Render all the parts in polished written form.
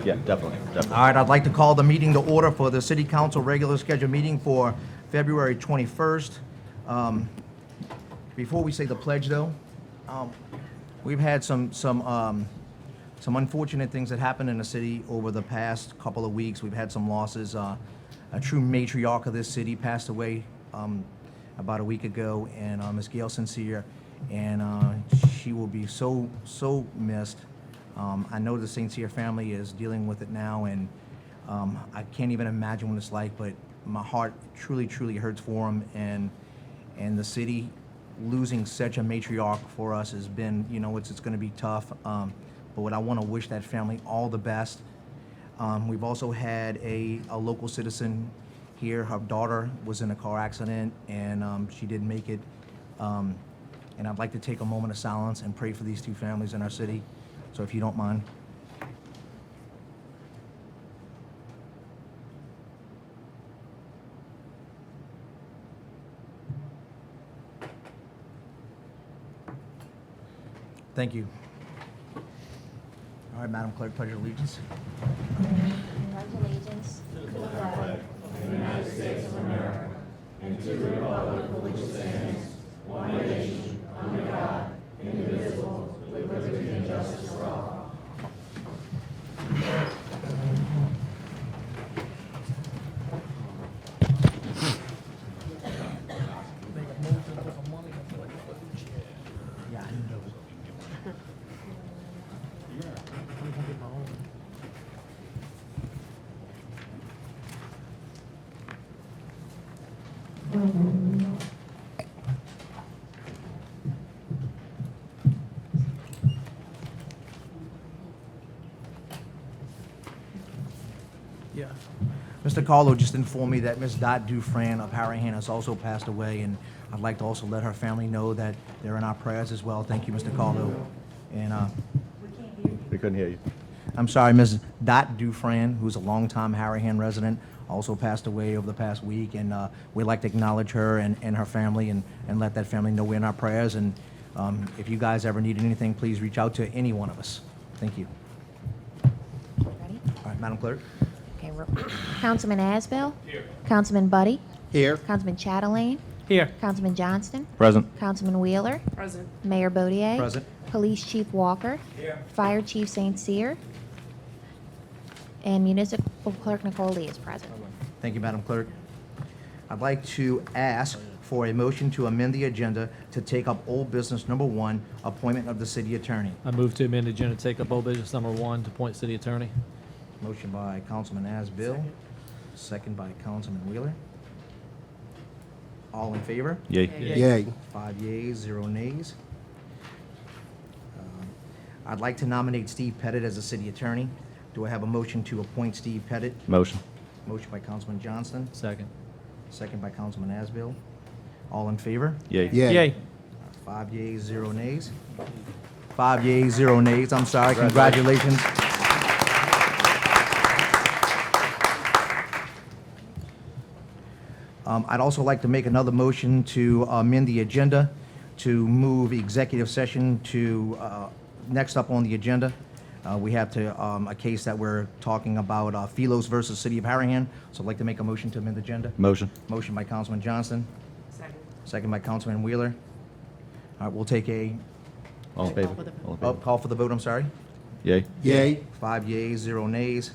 Yeah, definitely. All right, I'd like to call the meeting to order for the City Council regular scheduled meeting for February 21st. Before we say the pledge, though, we've had some unfortunate things that happened in the city over the past couple of weeks. We've had some losses. A true matriarch of this city passed away about a week ago, and Ms. Gail Sincere, and she will be so missed. I know the Sincere family is dealing with it now, and I can't even imagine what it's like, but my heart truly hurts for them, and the city losing such a matriarch for us has been, it's going to be tough, but I want to wish that family all the best. We've also had a local citizen here. Her daughter was in a car accident, and she didn't make it. And I'd like to take a moment of silence and pray for these two families in our city. So if you don't mind. Thank you. All right, Madam Clerk, pledge of allegiance. Pledge allegiance to the flag of the United States of America and to the republic for which it stands, one nation, under God, indivisible, with liberty and justice for all. Yeah. Mr. Carlo just informed me that Ms. Dot Dufran of Harahan has also passed away, and I'd like to also let her family know that they're in our prayers as well. Thank you, Mr. Carlo. And We couldn't hear you. I'm sorry, Ms. Dot Dufran, who's a longtime Harahan resident, also passed away over the past week, and we'd like to acknowledge her and her family and let that family know we're in our prayers. And if you guys ever need anything, please reach out to any one of us. Thank you. Ready? All right, Madam Clerk. Okay, Councilman Asbell? Here. Councilman Buddy? Here. Councilman Chatelain? Here. Councilman Johnston? Present. Councilman Wheeler? Present. Mayor Bodier? Present. Police Chief Walker? Here. Fire Chief St. Cyr? And Municipal Clerk Nicole Lee is present. Thank you, Madam Clerk. I'd like to ask for a motion to amend the agenda to take up old business number 1, appointment of the city attorney. I move to amend the agenda to take up old business number 1 to appoint city attorney. Motion by Councilman Asbill, second by Councilman Wheeler. All in favor? Yay. Yay. 5 yeas, 0 nays. I'd like to nominate Steve Pettit as the city attorney. Do I have a motion to appoint Steve Pettit? Motion. Motion by Councilman Johnston, Second. second by Councilman Asbill. All in favor? Yay. Yay. Yay. 5 yeas, 0 nays. 5 yeas, 0 nays. I'm sorry. Congratulations. I'd also like to make another motion to amend the agenda to move executive session to next up on the agenda. We have a case that we're talking about, Philos versus City of Harahan. So I'd like to make a motion to amend the agenda. Motion. Motion by Councilman Johnston. Second by Councilman Wheeler. All right, we'll take All in favor? All in favor? call for the vote, I'm sorry. Yay. Yay. 5 yeas, 0 nays.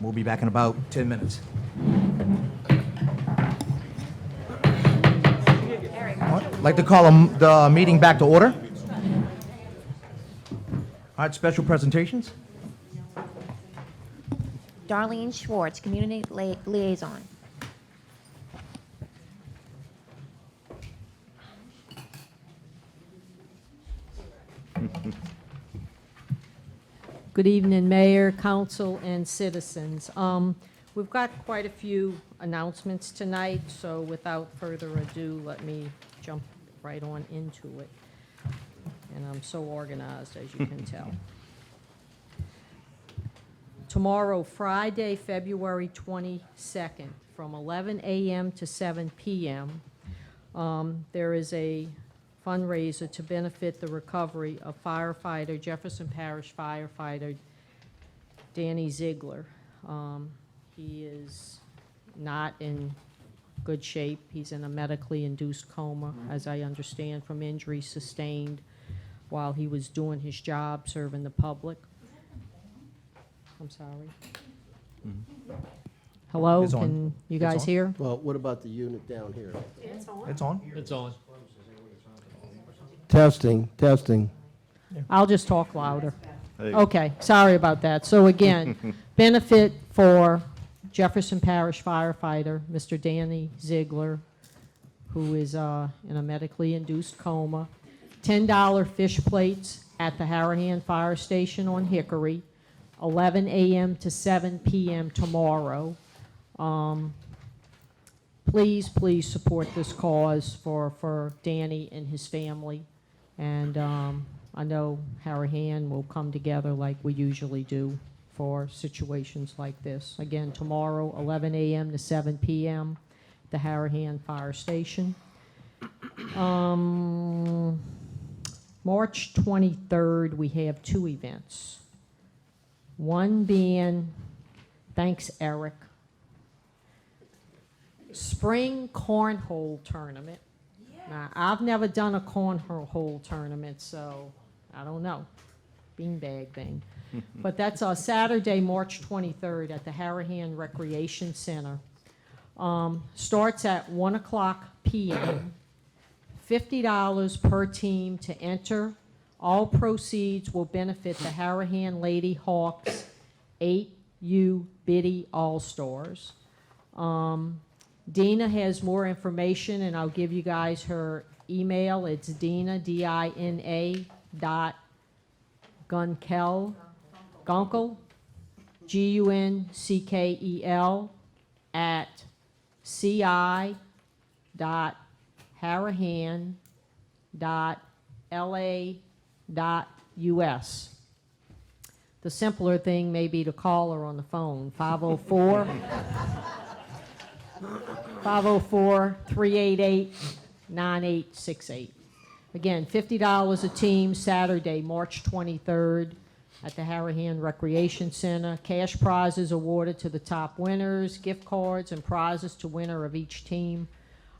We'll be back in about 10 minutes. I'd like to call the meeting back to order. All right, special presentations. Darlene Schwartz, Community Liaison. Good evening, Mayor, Council, and citizens. We've got quite a few announcements tonight, so without further ado, let me jump right on into it. And I'm so organized, as you can tell. Tomorrow, Friday, February 22nd, from 11 a.m. to 7 p.m., there is a fundraiser to benefit the recovery of Jefferson Parish firefighter Danny Ziegler. He is not in good shape. He's in a medically induced coma, as I understand, from injuries sustained while he was doing his job serving the public. I'm sorry. Hello, It's on. can you It's guys on. hear? Well, what about the unit down here? It's on. It's on. Testing, testing. I'll just talk louder. There you go. Okay, sorry about that. So again, benefit for Jefferson Parish firefighter, Mr. Danny Ziegler, who is in a medically induced coma. $10 fish plates at the Harahan Fire Station on Hickory, 11 a.m. to 7 p.m. tomorrow. Please, please support this cause for Danny and his family. And I know Harahan will come together like we usually do for situations like this. Again, tomorrow, 11 a.m. to 7 p.m., the Harahan Fire Station. March 23rd, we have 2 events. One being, thanks Eric, Spring Cornhole Tournament. Now, I've never done a cornhole tournament, so I don't know. Beanbag thing. But that's Saturday, March 23rd at the Harahan Recreation Center. Starts at 1 o'clock p.m. $50 per team to enter. All proceeds will benefit the Harahan Lady Hawks 8U Biddy All-Stars. Dina has more information, and I'll give you guys her email. It's Dina, D-I-N-A, Gunkel, G-U-N-C-K-E-L, at ci.harahan.la.us. The simpler thing may be to call her on the phone, 504-388-9868. Again, $50 a team, Saturday, March 23rd at the Harahan Recreation Center. Cash prizes awarded to the top winners, gift cards and prizes to winner of each team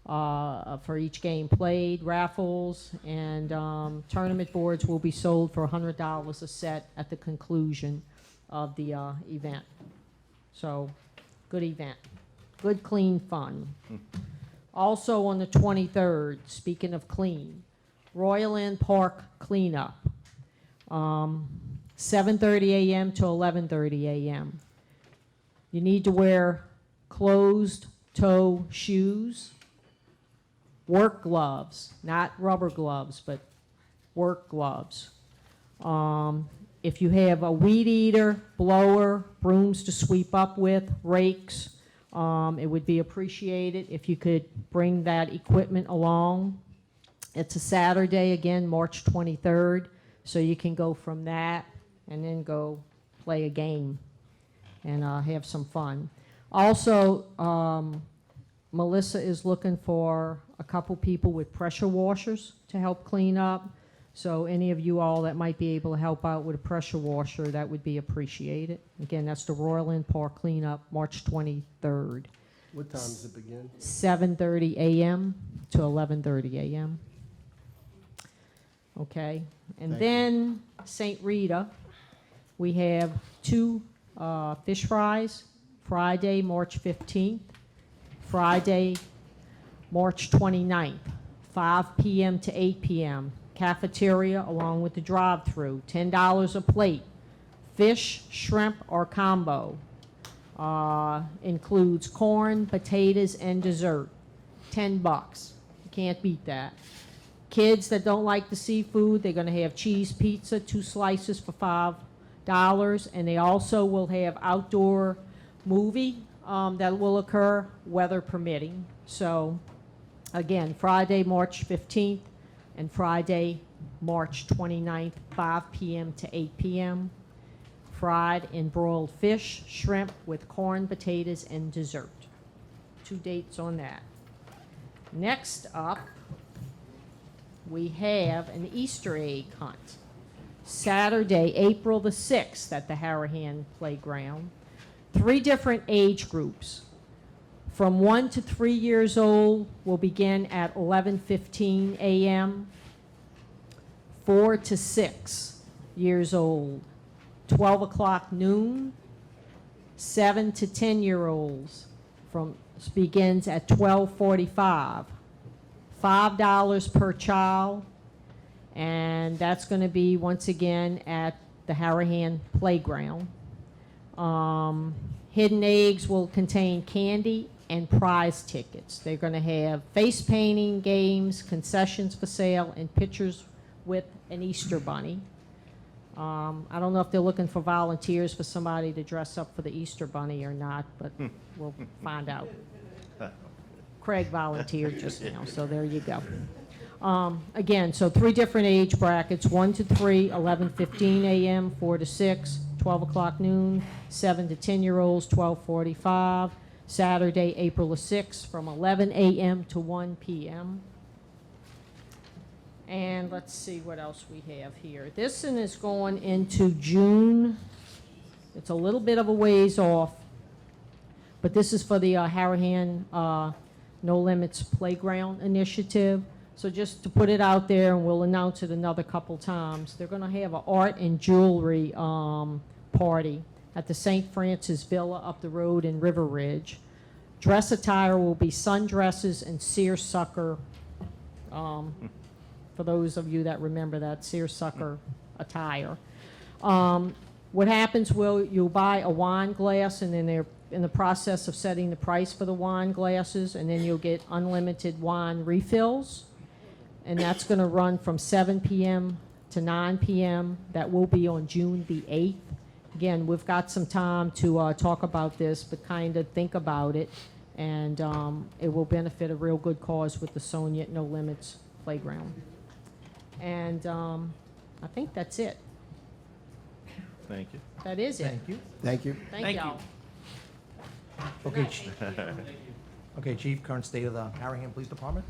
for each game played, raffles, and tournament boards will be sold for $100 a set at the conclusion of the event. So, good event. Good, clean fun. Also on the 23rd, speaking of clean, Royal Inn Park cleanup, 7:30 a.m. to 11:30 a.m. You need to wear closed-toe shoes, work gloves, not rubber gloves, but work gloves. If you have a weed eater, blower, brooms to sweep up with, rakes, it would be appreciated if you could bring that equipment along. It's a Saturday, again, March 23rd, so you can go from that and then go play a game and have some fun. Also, Melissa is looking for a couple people with pressure washers to help clean up. So any of you all that might be able to help out with a pressure washer, that would be appreciated. Again, that's the Royal Inn Park cleanup, March 23rd. What time does it begin? 7:30 a.m. to 11:30 a.m. Okay, and Thank then St. Rita, we have 2 fish fries, Friday, March 15th, Friday, March 29th, 5 p.m. to 8 p.m. Cafeteria along with the drive-through, $10 a plate. Fish, shrimp, or combo. Includes corn, potatoes, and dessert. $10. You can't beat that. Kids that don't like the seafood, they're going to have cheese pizza, 2 slices for $5, and they also will have outdoor movie that will occur, weather permitting. So, again, Friday, March 15th, and Friday, March 29th, 5 p.m. to 8 p.m. Fried and broiled fish, shrimp with corn, potatoes, and dessert. 2 dates on that. Next up, we have an Easter egg hunt. Saturday, April the 6th at the Harahan Playground. 3 different age groups. From 1 to 3 years old will begin at 11:15 a.m. 4 to 6 years old, 12 o'clock noon. 7 to 10-year-olds begins at 12:45. $5 per child, and that's going to be once again at the Harahan Playground. Hidden eggs will contain candy and prize tickets. They're going to have face painting games, concessions for sale, and pictures with an Easter bunny. I don't know if they're looking for volunteers for somebody to dress up for the Easter bunny or not, but we'll find out. Craig volunteered just now, so there you go. Again, so 3 different age brackets, 1 to 3, 11:15 a.m., 4 to 6, 12 o'clock noon, 7 to 10-year-olds, 12:45. Saturday, April the 6th, from 11 a.m. to 1 p.m. And let's see what else we have here. This one is going into June. It's a little bit of a ways off, but this is for the Harahan No Limits Playground Initiative. So just to put it out there, and we'll announce it another couple times, they're going to have an art and jewelry party at the St. Francis Villa up the road in River Ridge. Dress attire will be sundresses and seersucker, for those of you that remember that seersucker attire. What happens, you'll buy a wine glass, and then they're in the process of setting the price for the wine glasses, and then you'll get unlimited wine refills. And that's going to run from 7 p.m. to 9 p.m. That will be on June the 8th. Again, we've got some time to talk about this, but kind of think about it, and it will benefit a real good cause with the Sonia No Limits Playground. And I think that's it. Thank you. That is it. Thank you. Thank you. Thank y'all. Okay, Chief. Okay, Chief, current state of the Harahan Police Department?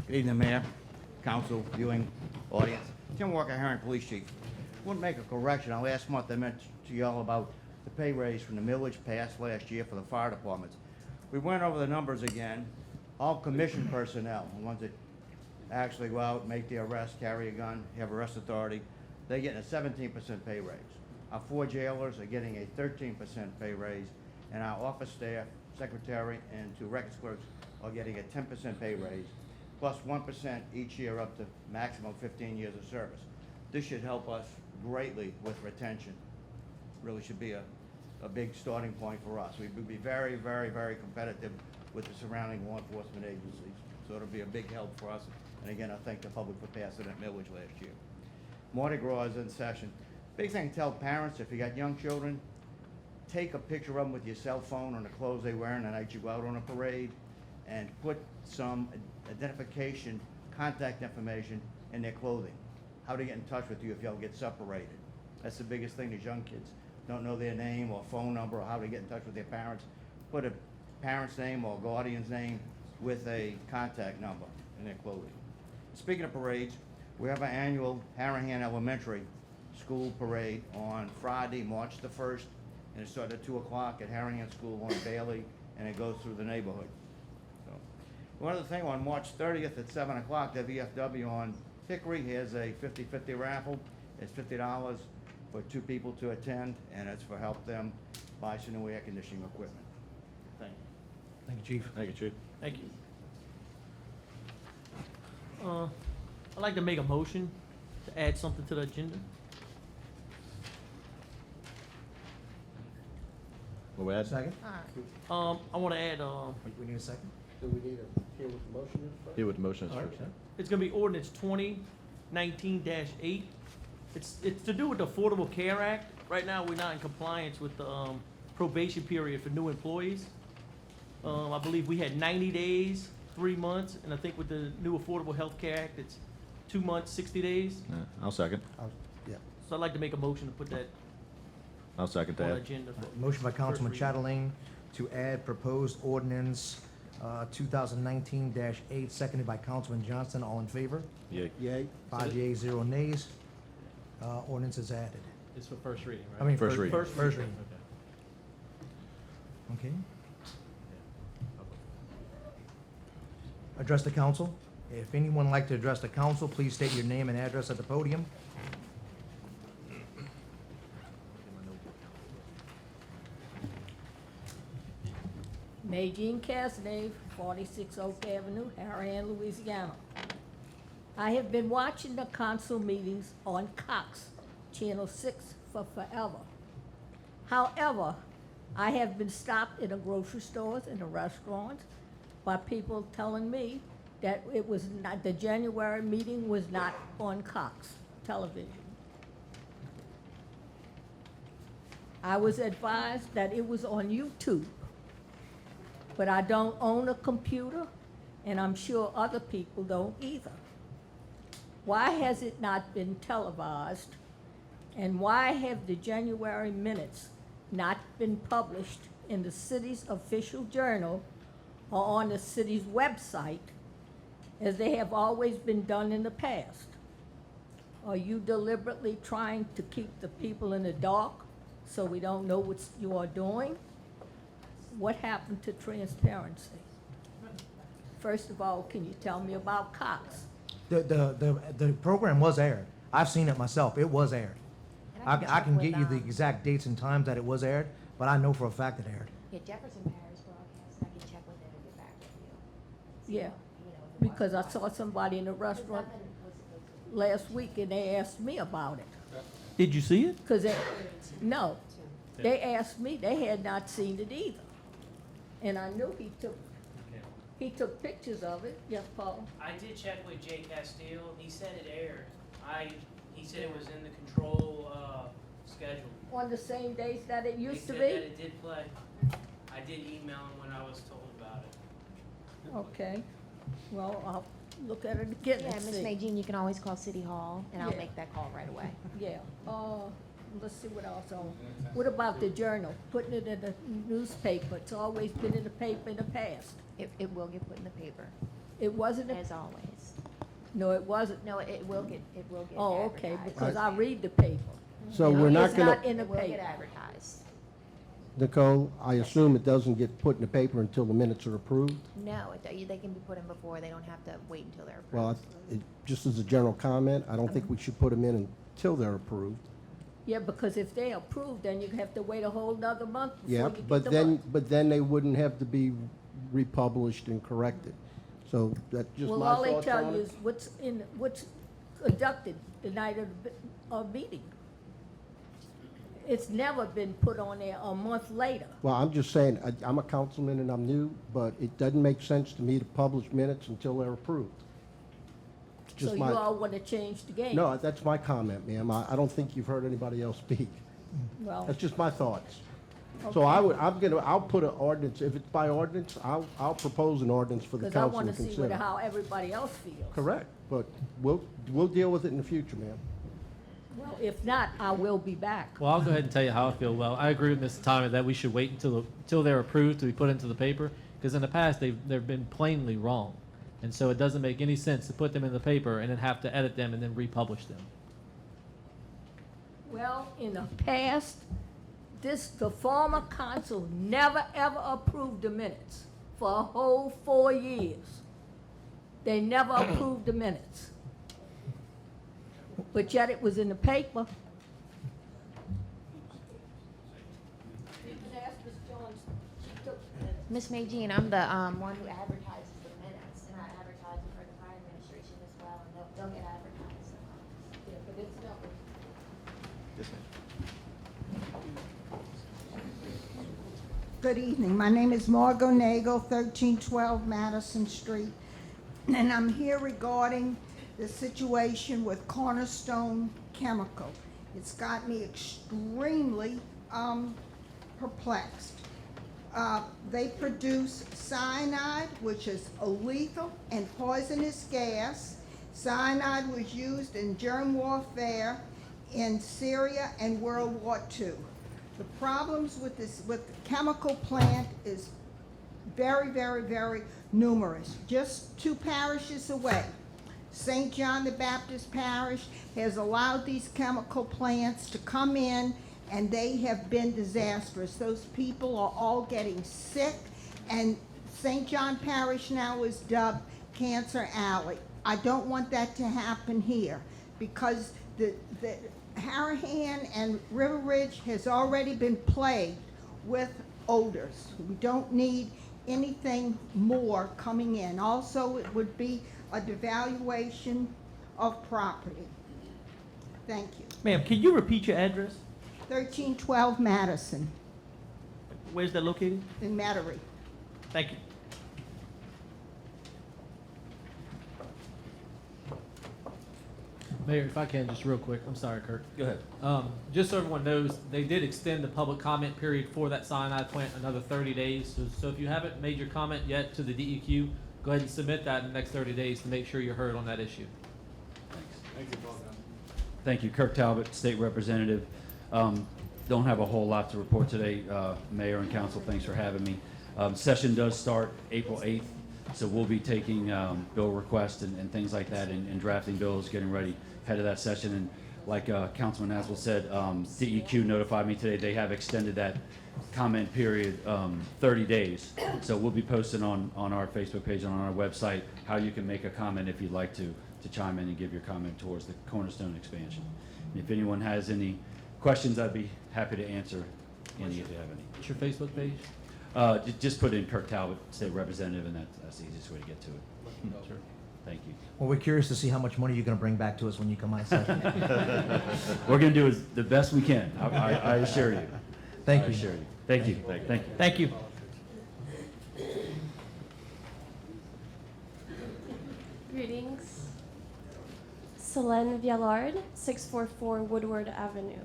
Good evening, Mayor, Council, viewing audience. Tim Walker, Harahan Police Chief. Want to make a correction. Last month I mentioned to y'all about the pay raise from the millage passed last year for the fire departments. We went over the numbers again. All commissioned personnel, the ones that actually go out, make the arrest, carry a gun, have arrest authority, they're getting a 17% pay raise. Our 4 jailers are getting a 13% pay raise, and our office staff, secretary, and 2 records clerks are getting a 10% pay raise, plus 1% each year up to maximum 15 years of service. This should help us greatly with retention. Really should be a big starting point for us. We would be very, very, very competitive with the surrounding law enforcement agencies. So it'll be a big help for us. And again, I thank the public for passing that millage last year. Mardi Gras is in session. Big thing, tell parents, if you got young children, take a picture of them with your cell phone on the clothes they wear the night you go out on a parade, and put some identification, contact information in their clothing. How to get in touch with you if y'all get separated. That's the biggest thing. These young kids don't know their name or phone number or how to get in touch with their parents. Put a parent's name or guardian's name with a contact number in their clothing. Speaking of parades, we have our annual Harahan Elementary School Parade on Friday, March the 1st, and it started at 2 o'clock at Harahan School on Bailey, and it goes through the neighborhood. So, one other thing, on March 30th at 7 o'clock, the VFW on Hickory has a 50-50 raffle. It's $50 for 2 people to attend, and it's for help them buy some new air conditioning equipment. Thank you. Thank you, Chief. Thank you, Chief. Thank you. I'd like to make a motion to add something to the agenda. What we add? Second? I want to add, We need a second? Do we need to hear what the motion is first? Here with the motion is All right, first. yeah. it's gonna be ordinance 2019-8. It's to do with the Affordable Care Act. Right now, we're not in compliance with the probation period for new employees. I believe we had 90 days, 3 months, and I think with the new Affordable Health Care Act, it's 2 months, 60 days. Yeah, I'll second. Yeah. So I'd like to make a motion to put that I'll second on the that. agenda. Motion by Councilman First reading. Chatelain to add proposed ordinance 2019-8, seconded by Councilman Johnston. All in favor? Yay. Yay. 5 yeas, 0 nays. Ordinance is added. It's for first reading, right? I mean, First reading. First reading. Okay. Okay. Address the council. If anyone would like to address the council, please state your name and address at the podium. Nadine Casnave, 46 Oak Avenue, Harahan, Louisiana. I have been watching the council meetings on Cox, Channel 6, for forever. However, I have been stopped in the grocery stores and the restaurants by people telling me that it was not, the January meeting was not on Cox television. I was advised that it was on YouTube, but I don't own a computer, and I'm sure other people don't either. Why has it not been televised, and why have the January minutes not been published in the city's official journal or on the city's website, as they have always been done in the past? Are you deliberately trying to keep the people in the dark so we don't know what you are doing? What happened to transparency? First of all, can you tell me about Cox? The program was aired. I've seen it myself. It was aired. I can check get you with, the exact dates and times that it was aired, but I know for a fact it aired. Yeah, Jefferson Parish broadcast, I can check with them and get back with you. Yeah, You know, if it because I was- saw somebody in the restaurant last week and they asked me about it. Did you see it? Because no, they asked me, they had not seen it either. And I knew he took pictures of it. Yes, Paul? I did check with Jay Castile, he said it aired. He said it was in the control, schedule. On the same days that it used to He said that be? it did play. I did email him when I was told about it. Okay, well, I'll look at it again Yeah, and Ms. see. Nadine, you can always call City Hall, and I'll Yeah. make that call right away. Yeah, let's see what else on. What about the journal? Putting it in the newspaper, it's always been in the paper in the past. It will get put in the paper, It wasn't, as always. no, it wasn't. No, it will get Oh, okay, advertised. because I read the paper. So we're not It's gonna, not in the It will get paper. advertised. Nicole, I assume it doesn't get put in the paper until the minutes are approved? No, they can be put in before, they don't have to wait until they're approved. Well, just as a general comment, I don't think we should put them in until they're approved. Yeah, because if they approve, then you have to wait a whole nother month before Yeah, you get but the then, money. they wouldn't have to be republished and corrected. So that's just Well, my all they thoughts tell on you it. is what's conducted the night of meeting. It's never been put on there a month later. Well, I'm just saying, I'm a councilman and I'm new, but it doesn't make sense to me to publish minutes until they're approved. It's So just you my, all want to change the game. no, that's my comment, ma'am. I don't think you've heard anybody else speak. Well, That's just my thoughts. So okay. I'll put an ordinance, if it's by ordinance, I'll propose an ordinance for the Because I council want to to see consider. how everybody else feels. Correct, but we'll deal with it in the future, ma'am. Well, if not, I will be back. Well, I'll go ahead and tell you how I feel. Well, I agree with Mr. Thomas that we should wait until they're approved to be put into the paper, because in the past, they've been plainly wrong. And so it doesn't make any sense to put them in the paper and then have to edit them and then republish them. Well, in the past, the former council never, ever approved the minutes for a whole 4 years. They never approved the minutes. But yet it was in the paper. You can ask Ms. Jones. She took the minutes. Ms. Nadine, I'm the one who advertises the minutes, and I advertise them for the fire administration as well, and they'll get advertised. Yeah, but it's never. Good evening. My name is Margot Nagel, 1312 Madison Street, and I'm here regarding the situation with Cornerstone Chemical. It's got me extremely perplexed. They produce cyanide, which is a lethal and poisonous gas. Cyanide was used in germ warfare in Syria and World War II. The problems with the chemical plant is very, very, very numerous. Just 2 parishes away, St. John the Baptist Parish has allowed these chemical plants to come in, and they have been disastrous. Those people are all getting sick, and St. John Parish now is dubbed Cancer Alley. I don't want that to happen here, because the Harahan and River Ridge has already been plagued with odors. We don't need anything more coming in. Also, it would be a devaluation of property. Thank you. Ma'am, can you repeat your address? 1312 Madison Where's that located? in Metairie. Thank you. Mayor, if I can, just real quick, I'm sorry, Kurt. Go ahead. Just so everyone knows, they did extend the public comment period for that cyanide plant another 30 days. So if you haven't made your comment yet to the DEQ, go ahead and submit that in the next 30 days to make sure you're heard on that issue. Thank you. Kirk Talbot, State Representative. Don't have a whole lot to report today, Mayor and Council. Thanks for having me. Session does start April 8th, so we'll be taking bill requests and things like that and drafting bills, getting ready ahead of that session. And like Councilman Aswell said, DEQ notified me today they have extended that comment period 30 days. So we'll be posting on our Facebook page and on our website how you can make a comment if you'd like to chime in and give your comment towards the Cornerstone expansion. And if anyone has any questions, I'd be happy to answer any if you have any. What's your Facebook page? Just put in Kirk Talbot, State Representative, and that's the easiest way to get to it. Sure. Thank you. Well, we're curious to see how much money you're gonna bring back to us when you come out of session. We're going to do the best we can. I assure you. Thank I you. assure you. Thank you. Thank you. Thank you. Greetings. Selene Viallard, 644 Woodward Avenue.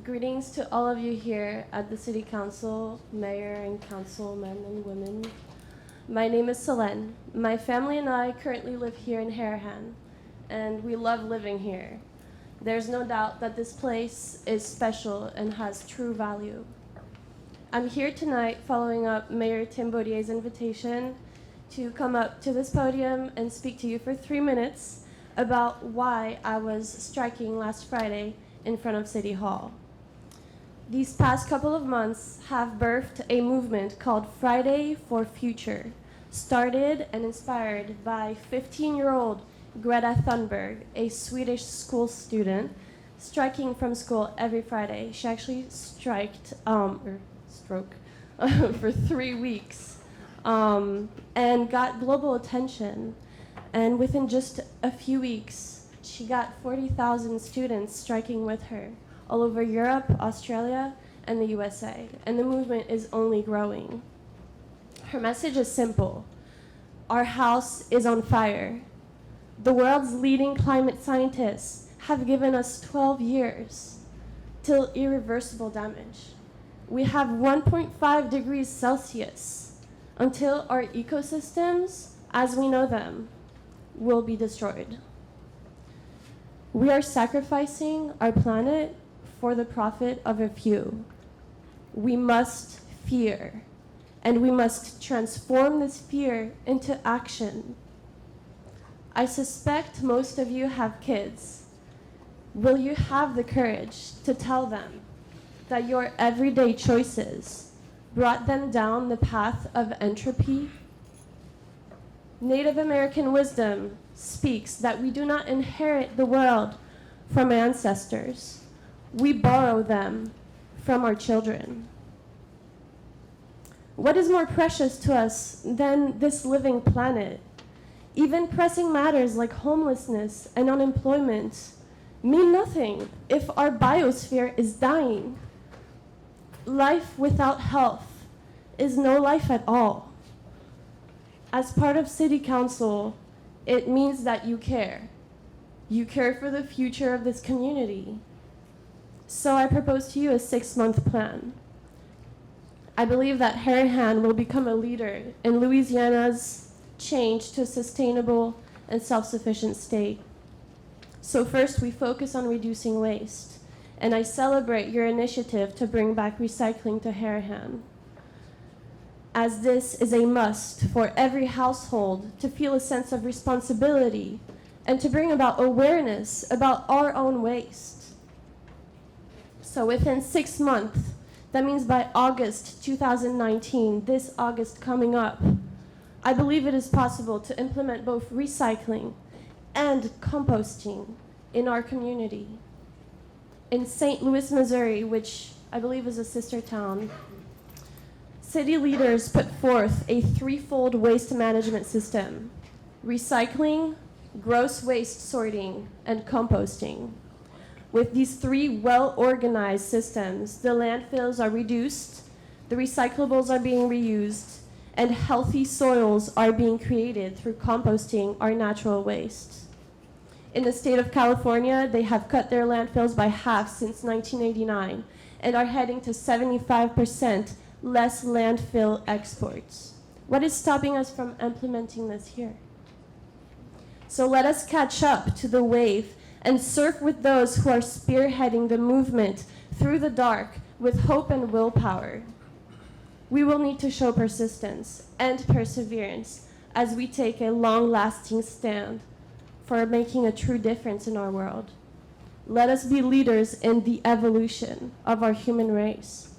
Greetings to all of you here at the City Council, Mayor and councilmen and women. My name is Selene. My family and I currently live here in Harahan, and we love living here. There's no doubt that this place is special and has true value. I'm here tonight following up Mayor Tim Baudier's invitation to come up to this podium and speak to you for 3 minutes about why I was striking last Friday in front of City Hall. These past couple of months have birthed a movement called Friday for Future, started and inspired by 15-year-old Greta Thunberg, a Swedish school student, striking from school every Friday. She actually stroke for 3 weeks and got global attention. And within just a few weeks, she got 40,000 students striking with her all over Europe, Australia, and the USA. And the movement is only growing. Her message is simple. Our house is on fire. The world's leading climate scientists have given us 12 years till irreversible damage. We have 1.5 degrees Celsius until our ecosystems, as we know them, will be destroyed. We are sacrificing our planet for the profit of a few. We must fear, and we must transform this fear into action. I suspect most of you have kids. Will you have the courage to tell them that your everyday choices brought them down the path of entropy? Native American wisdom speaks that we do not inherit the world from ancestors. We borrow them from our children. What is more precious to us than this living planet? Even pressing matters like homelessness and unemployment mean nothing if our biosphere is dying. Life without health is no life at all. As part of City Council, it means that you care. You care for the future of this community. So I propose to you a 6-month plan. I believe that Harahan will become a leader in Louisiana's change to a sustainable and self-sufficient state. So first, we focus on reducing waste, and I celebrate your initiative to bring back recycling to Harahan. as this is a must for every household to feel a sense of responsibility and to bring about awareness about our own waste. So within 6 months, that means by August 2019, this August coming up, I believe it is possible to implement both recycling and composting in our community. In St. Louis, Missouri, which I believe is a sister town, city leaders put forth a threefold waste management system: recycling, gross waste sorting, and composting. With these 3 well-organized systems, the landfills are reduced, the recyclables are being reused, and healthy soils are being created through composting our natural waste. In the state of California, they have cut their landfills by half since 1989 and are heading to 75% less landfill exports. What is stopping us from implementing this here? So let us catch up to the wave and surf with those who are spearheading the movement through the dark with hope and willpower. We will need to show persistence and perseverance as we take a long-lasting stand for making a true difference in our world. Let us be leaders in the evolution of our human race.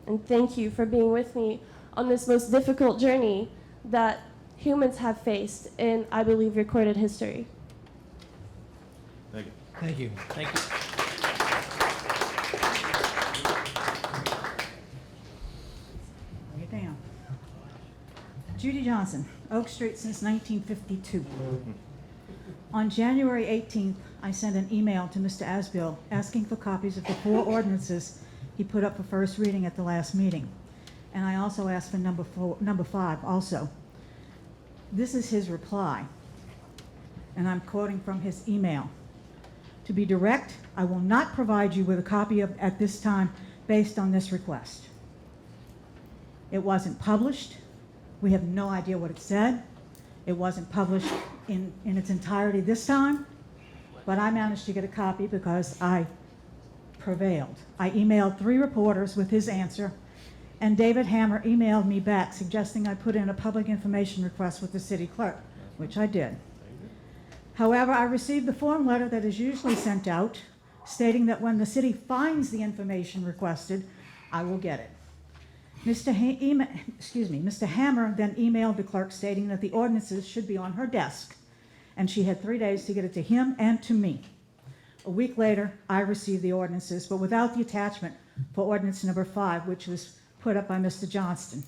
And thank you for being with me on this most difficult journey that humans have faced in, I believe, recorded history. Thank you. Thank you. Thank you. Bring it down. Judy Johnson, Oak Street since 1952. On January 18th, I sent an email to Mr. Asbill asking for copies of the 4 ordinances he put up for first reading at the last meeting. And I also asked for number 5 also. This is his reply, and I'm quoting from his email. To be direct, I will not provide you with a copy at this time based on this request. It wasn't published. We have no idea what it said. It wasn't published in its entirety this time, but I managed to get a copy because I prevailed. I emailed 3 reporters with his answer, and David Hammer emailed me back suggesting I put in a public information request with the city clerk, which I did. However, I received the form letter that is usually sent out, stating that when the city finds the information requested, I will get it. Mr. Hammer then emailed the clerk stating that the ordinances should be on her desk, and she had 3 days to get it to him and to me. A week later, I received the ordinances, but without the attachment for ordinance number 5, which was put up by Mr. Johnston.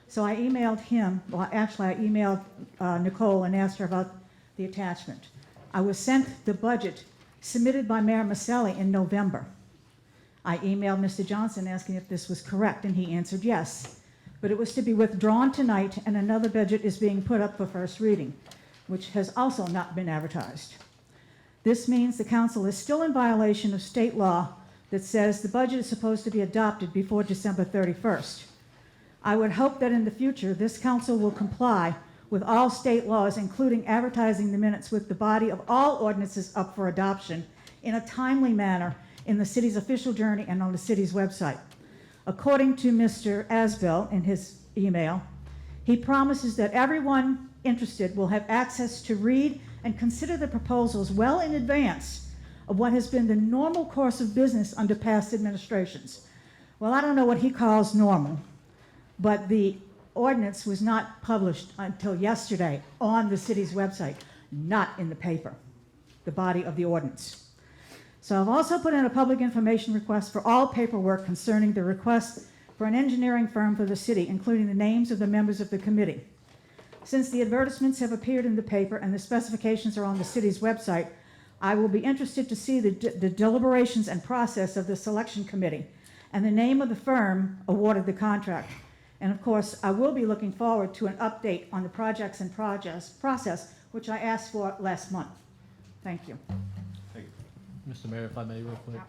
So I emailed him, well, actually I emailed Nicole and asked her about the attachment. I was sent the budget submitted by Mayor Maselli in November. I emailed Mr. Johnson asking if this was correct, and he answered yes. But it was to be withdrawn tonight, and another budget is being put up for first reading, which has also not been advertised. This means the council is still in violation of state law that says the budget is supposed to be adopted before December 31st. I would hope that in the future, this council will comply with all state laws, including advertising the minutes with the body of all ordinances up for adoption in a timely manner in the city's official journey and on the city's website. According to Mr. Asbill in his email, he promises that everyone interested will have access to read and consider the proposals well in advance of what has been the normal course of business under past administrations. Well, I don't know what he calls normal, but the ordinance was not published until yesterday on the city's website, not in the paper, the body of the ordinance. So I've also put in a public information request for all paperwork concerning the request for an engineering firm for the city, including the names of the members of the committee. Since the advertisements have appeared in the paper and the specifications are on the city's website, I will be interested to see the deliberations and process of the selection committee and the name of the firm awarded the contract. And of course, I will be looking forward to an update on the projects and process, which I asked for last month. Thank you. Mr. Mayor, if I may, real quick.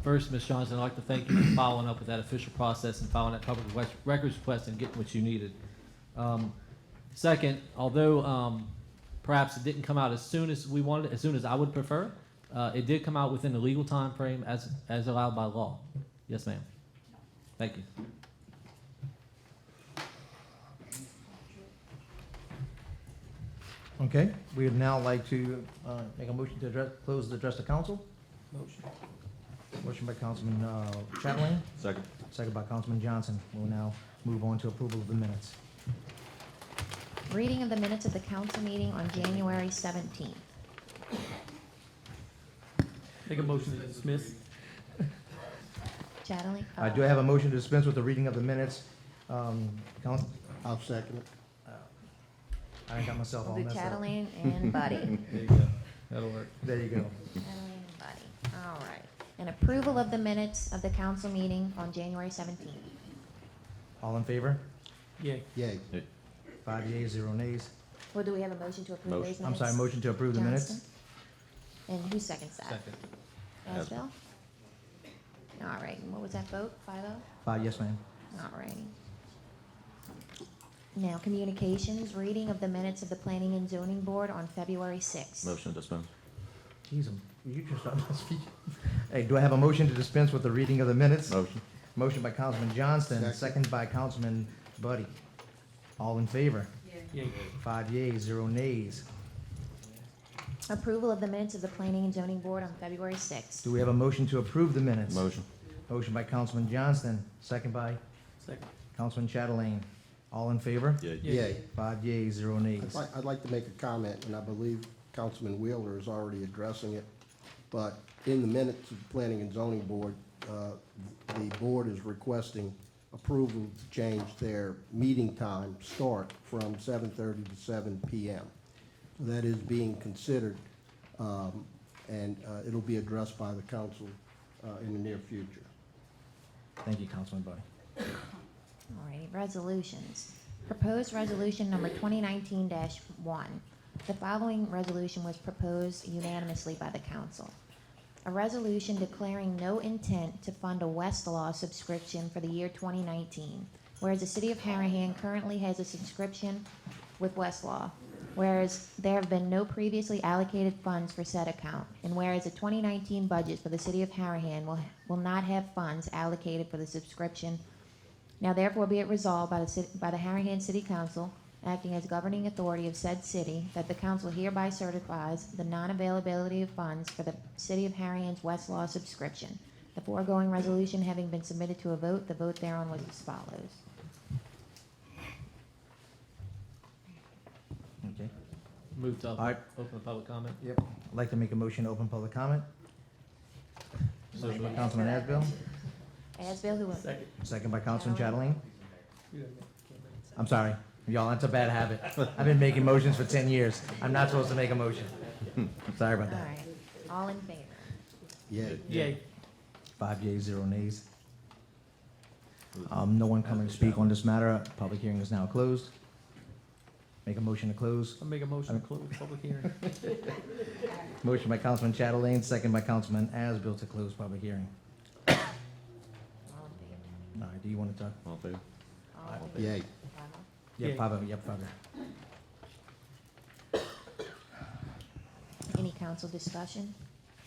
First, Ms. Johnson, I'd like to thank you for following up with that official process and following that public records request and getting what you needed. Second, although perhaps it didn't come out as soon as we wanted, as soon as I would prefer, it did come out within the legal time frame as allowed by law. Yes, ma'am. Thank you. Okay, we would now like to make a motion to close the address to council. Motion. Motion by Councilman Chatelain, Second. second by Councilman Johnson. We'll now move on to approval of the minutes. Reading of the minutes of the council meeting on January 17th. Make a motion to dismiss. Chatterley? Do I have a motion to dispense with the reading of the minutes? Council, I'll second it. I got myself all We'll do messed up. Chatelain and Buddy. There you go. That'll work. There you go. Chatelain and Buddy. All right. And approval of the minutes of the council meeting on January 17th. All in favor? Yay. Yay. 5 yeas, 0 nays. Well, do we have a motion to approve these minutes? I'm sorry, motion to approve the minutes? Johnston? And who seconds that? Second. Asbell? All right, and what was that vote, 5-0? 5, yes, ma'am. All righty. Now, communications, reading of the minutes of the Planning and Zoning Board on February 6th. Motion to dispense. Jeez, you just started to speak. Hey, do I have a motion to dispense with the reading of the minutes? Motion. Motion by Councilman Johnston, Second. second by Councilman Buddy. All in favor? Yay. 5 yeas, 0 nays. Approval of the minutes of the Planning and Zoning Board on February 6th. Do we have a motion to approve the minutes? Motion. Motion by Councilman Johnston, second by Second. Councilman Chatelain. All in favor? Yay. Yay. 5 yeas, 0 nays. I'd like to make a comment, and I believe Councilman Wheeler is already addressing it. But in the minutes of the Planning and Zoning Board, the board is requesting approval to change their meeting time start from 7:30 to 7 p.m. So that is being considered, and it'll be addressed by the council in the near future. Thank you, Councilman Buddy. All righty, resolutions. Proposed resolution number 2019-1. The following resolution was proposed unanimously by the council. A resolution declaring no intent to fund a Westlaw subscription for the year 2019, whereas the city of Harahan currently has a subscription with Westlaw, whereas there have been no previously allocated funds for said account, and whereas the 2019 budget for the city of Harahan will not have funds allocated for the subscription. Now therefore be it resolved by the Harahan City Council, acting as governing authority of said city, that the council hereby certifies the non-availability of funds for the city of Harahan's Westlaw subscription. The foregoing resolution having been submitted to a vote, the vote thereon was as follows. Okay. Move to All right. open public comment. Yep. I'd like to make a motion to open public comment. Motion by Councilman Asbill, Asbill, who was? Second. second by Councilman Chatelain. I'm sorry, y'all, that's a bad habit. I've been making motions for 10 years. I'm not supposed to make a motion. Sorry about All that. right, all in favor? Yay. Yay. 5 yeas, 0 nays. No one coming to speak on this matter. Public hearing is now closed. Make a motion to close. I'll make a motion to close public hearing. Motion by Councilman Chatelain, second by Councilman Asbill to close public hearing. All All in favor? right, do you want to talk? All in favor? All in favor? Yay. Yep, Yay. 5-0, yep, 5-0. Any council discussion?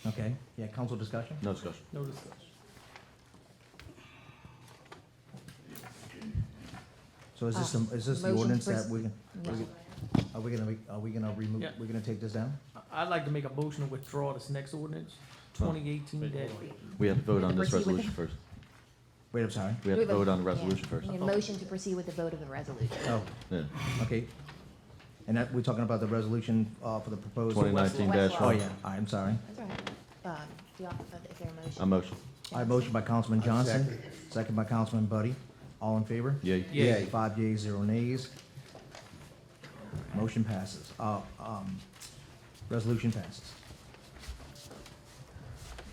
Okay, yeah, council discussion? No discussion. No discussion. So is this the motion ordinance for- that we can, Yeah. are we gonna remove, Yeah. we're gonna take this down? I'd like to make a motion to withdraw this next ordinance, 2018 We have to vote on this Proceed with resolution it. first. Wait, I'm sorry. We have to vote on the resolution Yeah. first. We need a motion to proceed with the vote of the resolution. Oh, Yeah. okay. And that, we're talking about the resolution, for the proposed. 2019-1. Oh, yeah, I'm sorry. That's all right. Is there a motion? A motion. I have motion by Councilman Johnson, Second. second by Councilman Buddy. All in favor? Yay. Yay. 5 yeas, 0 nays. Motion passes. Resolution passes.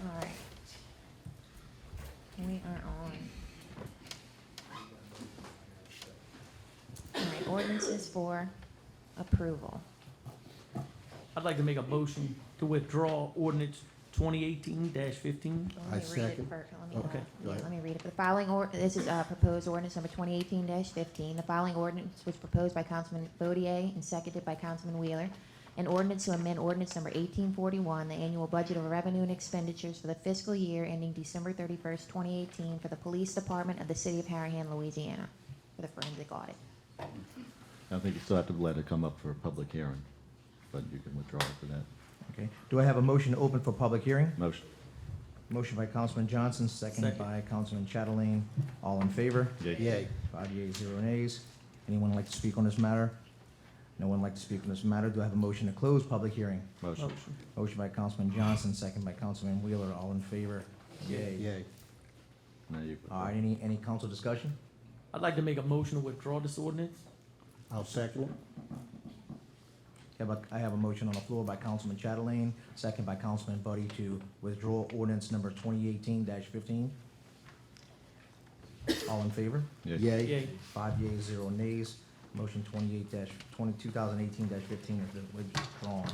All right. We are on. All right, ordinances for approval. I'd like to make a motion to withdraw ordinance 2018-15. I Let me read it second. first. Okay, go ahead. Let me read it. The following, this is proposed ordinance number 2018-15. The following ordinance was proposed by Councilman Bodier and seconded by Councilman Wheeler. An ordinance to amend ordinance number 1841, the annual budget of revenue and expenditures for the fiscal year ending December 31st, 2018 for the Police Department of the City of Harahan, Louisiana, for the forensic audit. I think you still have to let it come up for a public hearing. but you can withdraw for that. Okay. Do I have a motion to open for public hearing? Motion. Motion by Councilman Johnson, seconded Second. by Councilman Chatelain. All in favor? Yay. Yay. 5 yeas, 0 nays. Anyone like to speak on this matter? No one like to speak on this matter. Do I have a motion to close public hearing? Motion. Motion by Councilman Johnson, second by Councilman Wheeler. All in favor? Yay. Yay. Now you. All right, any council discussion? I'd like to make a motion to withdraw this ordinance. I'll second it. I have a motion on the floor by Councilman Chatelain, second by Councilman Buddy to withdraw ordinance number 2018-15. All in favor? Yay. Yay. Yay. 5 yeas, 0 nays. Motion 2018-15 is withdrawn.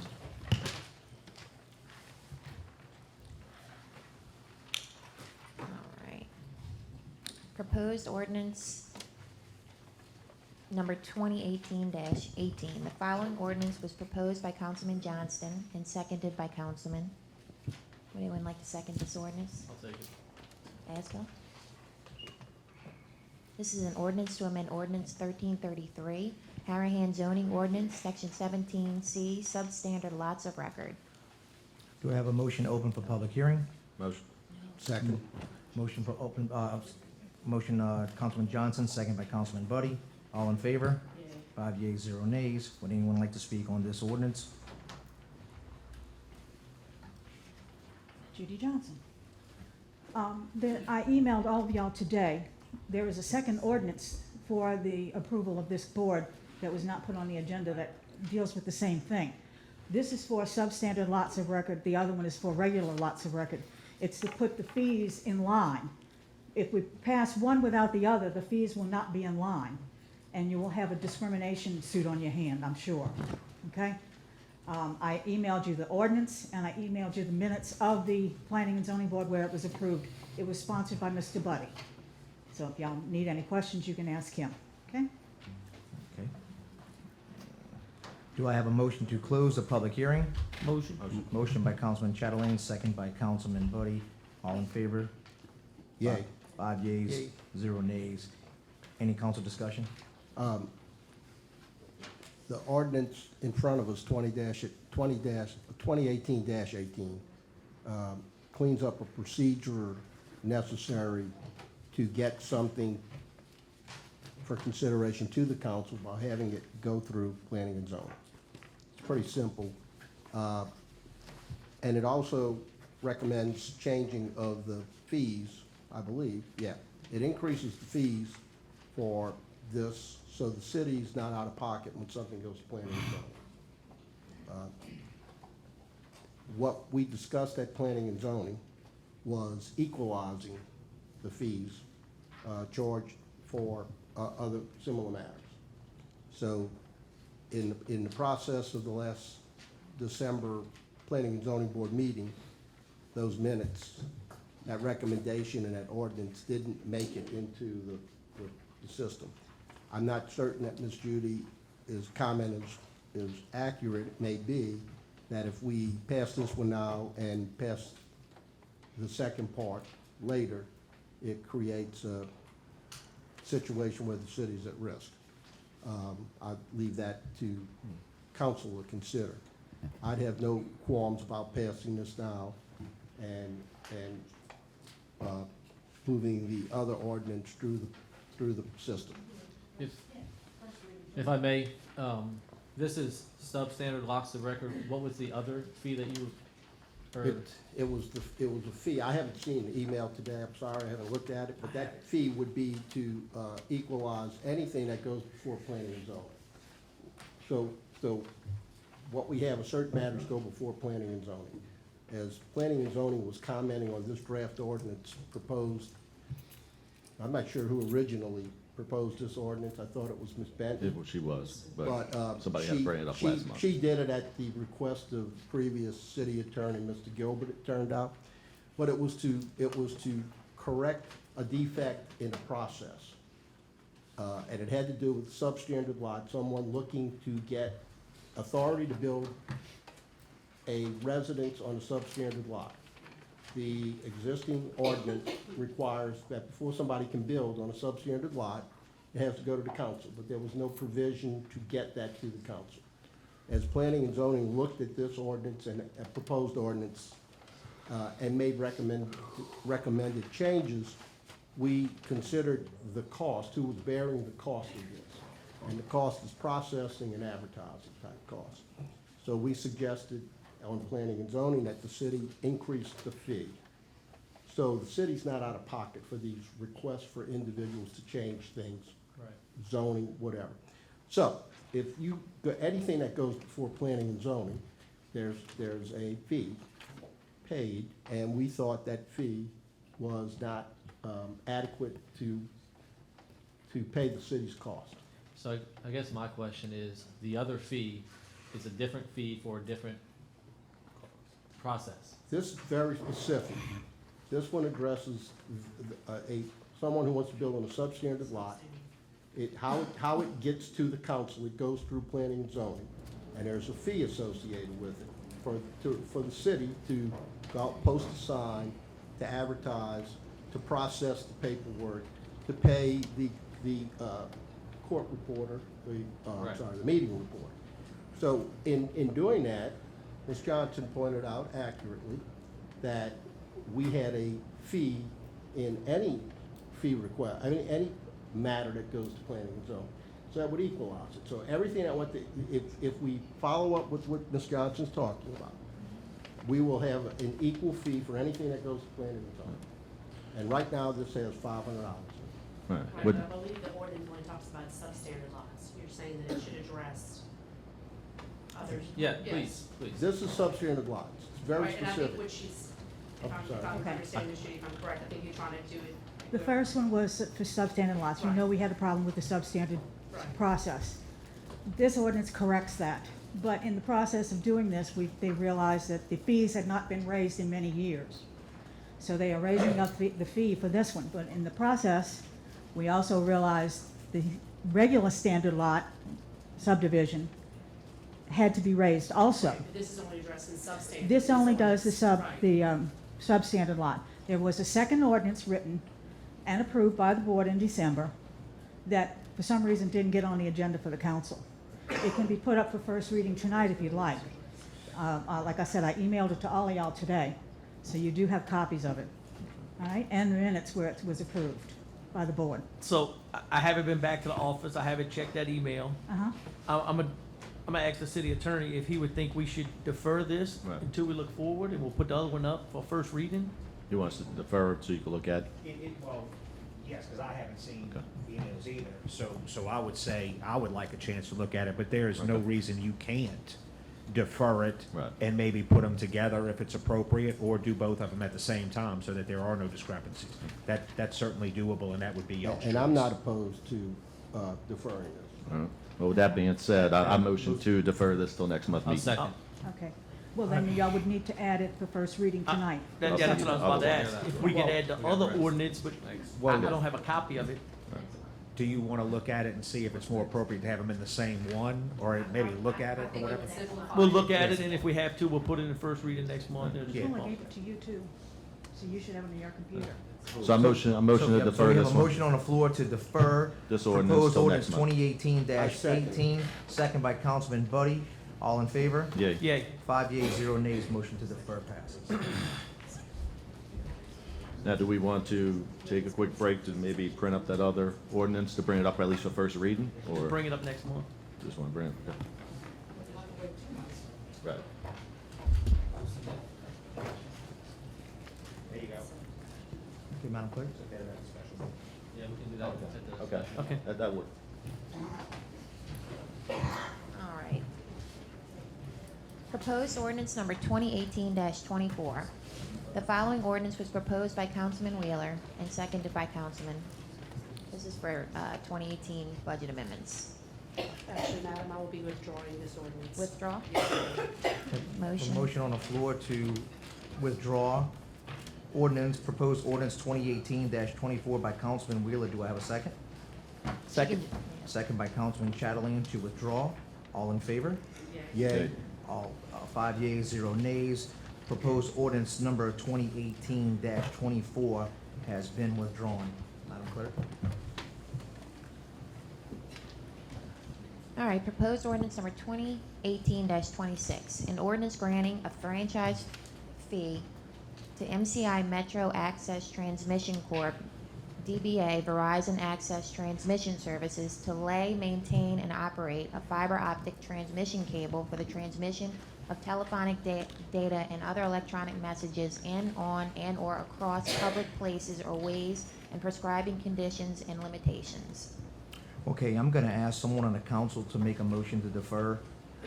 All right. Proposed ordinance number 2018-18. The following ordinance was proposed by Councilman Johnston and seconded by Councilman. Would anyone like to second this ordinance? I'll take it. Asbill? This is an ordinance to amend ordinance 1333, Harahan zoning ordinance, section 17C, substandard lots of record. Do I have a motion open for public hearing? Motion. Second. Motion for open, Councilman Johnson, second by Councilman Buddy. All in favor? 5 yeas, 0 nays. Would anyone like to speak on this ordinance? Judy Johnson. I emailed all of y'all today. There is a second ordinance for the approval of this board that was not put on the agenda that deals with the same thing. This is for substandard lots of record. The other one is for regular lots of record. It's to put the fees in line. If we pass one without the other, the fees will not be in line, and you will have a discrimination suit on your hand, I'm sure, okay? I emailed you the ordinance, and I emailed you the minutes of the Planning and Zoning Board where it was approved. It was sponsored by Mr. Buddy. So if y'all need any questions, you can ask him, okay? Okay. Do I have a motion to close the public hearing? Motion. Motion by Councilman Chatelain, second by Councilman Buddy. All in favor? Yay. 5 yeas, Yay. 0 nays. Any council discussion? The ordinance in front of us, 2018-18, cleans up a procedure necessary to get something for consideration to the council by having it go through planning and zoning. It's pretty simple. And it also recommends changing of the fees, I believe, yeah. It increases the fees for this, so the city's not out of pocket when something goes to planning and zoning. What we discussed at planning and zoning was equalizing the fees charged for other similar matters. So in the process of the last December Planning and Zoning Board meeting, those minutes, that recommendation and that ordinance didn't make it into the system. I'm not certain that Ms. Judy's comment is accurate. It may be that if we pass this one now and pass the second part later, it creates a situation where the city's at risk. I'd leave that to council to consider. I'd have no qualms about passing this now and moving the other ordinance through the system. If I may, this is substandard lots of record. What was the other fee that you heard? It was a fee. I haven't seen the email today. I'm sorry, I haven't looked at it, but that fee would be to equalize anything that goes before planning and zoning. So what we have, certain matters go before planning and zoning. As planning and zoning was commenting on this draft ordinance proposed, I'm not sure who originally proposed this ordinance. I thought it was Ms. Benton. She was, but somebody had to she- bring it up she- last month. She did it at the request of previous city attorney, Mr. Gilbert, it turned out. But it was to correct a defect in the process. And it had to do with substandard lot, someone looking to get authority to build a residence on a substandard lot. The existing ordinance requires that before somebody can build on a substandard lot, it has to go to the council, but there was no provision to get that to the council. As planning and zoning looked at this ordinance and a proposed ordinance and made recommended changes, we considered the cost, who was bearing the cost of this. And the cost is processing and advertising type cost. So we suggested on planning and zoning that the city increase the fee. So the city's not out of pocket for these requests for individuals to change things, zoning, whatever. So if you, anything that goes before planning and zoning, there's a fee paid, and we thought that fee was not adequate to pay the city's cost. So I guess my question is, the other fee is a different fee for a different process. This is very specific. This one addresses someone who wants to build on a substandard lot. How it gets to the council, it goes through planning and zoning, and there's a fee associated with it for the city to go out, post a sign, to advertise, to process the paperwork, to pay the court reporter, the meeting reporter. So in doing that, Ms. Johnson pointed out accurately that we had a fee in any fee request, I mean, any matter that goes to planning and zoning. So that would equalize it. So everything that went to, if we follow up with what Ms. Johnson's talking about, we will have an equal fee for anything that goes to planning and zoning. And right now, this has $500. Right. Right, Would- but I believe the ordinance only talks about substandard lots. You're saying that it should address others. Yeah, Yes. please. This is substandard lots. It's very Right, and I think specific. what she's, if I'm I'm sorry. understanding this, Judy, if I'm correct, I think you're trying to do it. The first one was for substandard lots. You know we had a problem with the substandard Right. process. This ordinance corrects that. But in the process of doing this, they realized that the fees had not been raised in many years. So they are raising up the fee for this one. But in the process, we also realized the regular standard lot subdivision had to be raised also. Right, but this is only addressing substandard. This only does Right. the substandard lot. There was a second ordinance written and approved by the board in December that for some reason didn't get on the agenda for the council. It can be put up for first reading tonight if you'd like. Like I said, I emailed it to all of y'all today, so you do have copies of it. All right, and the minutes where it was approved by the board. So I haven't been back to the office. I haven't checked that email. Uh-huh. I'm gonna ask the city attorney if he would think we should defer this Right. until we look forward, and we'll put the other one up for first reading. He wants to defer so you can look at. Well, yes, because I haven't seen Okay. emails either, so I would say, I would like a chance to look at it, but there is no Okay. reason you can't defer it Right. and maybe put them together if it's appropriate, or do both of them at the same time so that there are no discrepancies. That's certainly doable, and that would be y'all's choice. And I'm not opposed to deferring this. All right. Well, with that being said, I motion to defer this till next month's I'll meeting. second. Okay. Well, then y'all would need to add it for first reading tonight. That's what I was about to ask, if we could add the other ordinance, but I don't have a copy of it. Do you want to look at it and see if it's more appropriate to have them in the same one, or maybe look at it or whatever? We'll look at it, and if we have to, we'll put it in first reading next month. Yeah. Someone gave it to you too, so you should have it on your computer. So I motion to So defer we this have a one. motion on the floor to defer This ordinance proposed till ordinance next month. 2018-18, second by Councilman Buddy. All in favor? Yay. Yeah, 5 yeas, 0 nays, motion to defer passes. Now, do we want to take a quick break to maybe print up that other ordinance to bring it up at least for first reading? Or bring it up next month. just want to bring it? Okay. Right. There you go. Okay, Madam Clerk? Yeah, we can do that at the. Okay. Okay. That works. All right. Proposed ordinance number 2018-24. The following ordinance was proposed by Councilman Wheeler and seconded by Councilman. This is for 2018 budget amendments. Actually, Madam, I will be withdrawing this ordinance. Withdraw? A Motion. motion on the floor to withdraw ordinance, proposed ordinance 2018-24 by Councilman Wheeler. Do I have a second? Second. Second by Councilman Chatelain to withdraw. All in favor? Yay. All, 5 yeas, 0 nays. Proposed ordinance number 2018-24 has been withdrawn. Madam Clerk? All right, proposed ordinance number 2018-26, an ordinance granting a franchise fee to MCI Metro Access Transmission Corp., DBA Verizon Access Transmission Services, to lay, maintain, and operate a fiber optic transmission cable for the transmission of telephonic data and other electronic messages in, on, and/or across public places or ways, and prescribing conditions and limitations. Okay, I'm gonna ask someone on the council to make a motion to defer,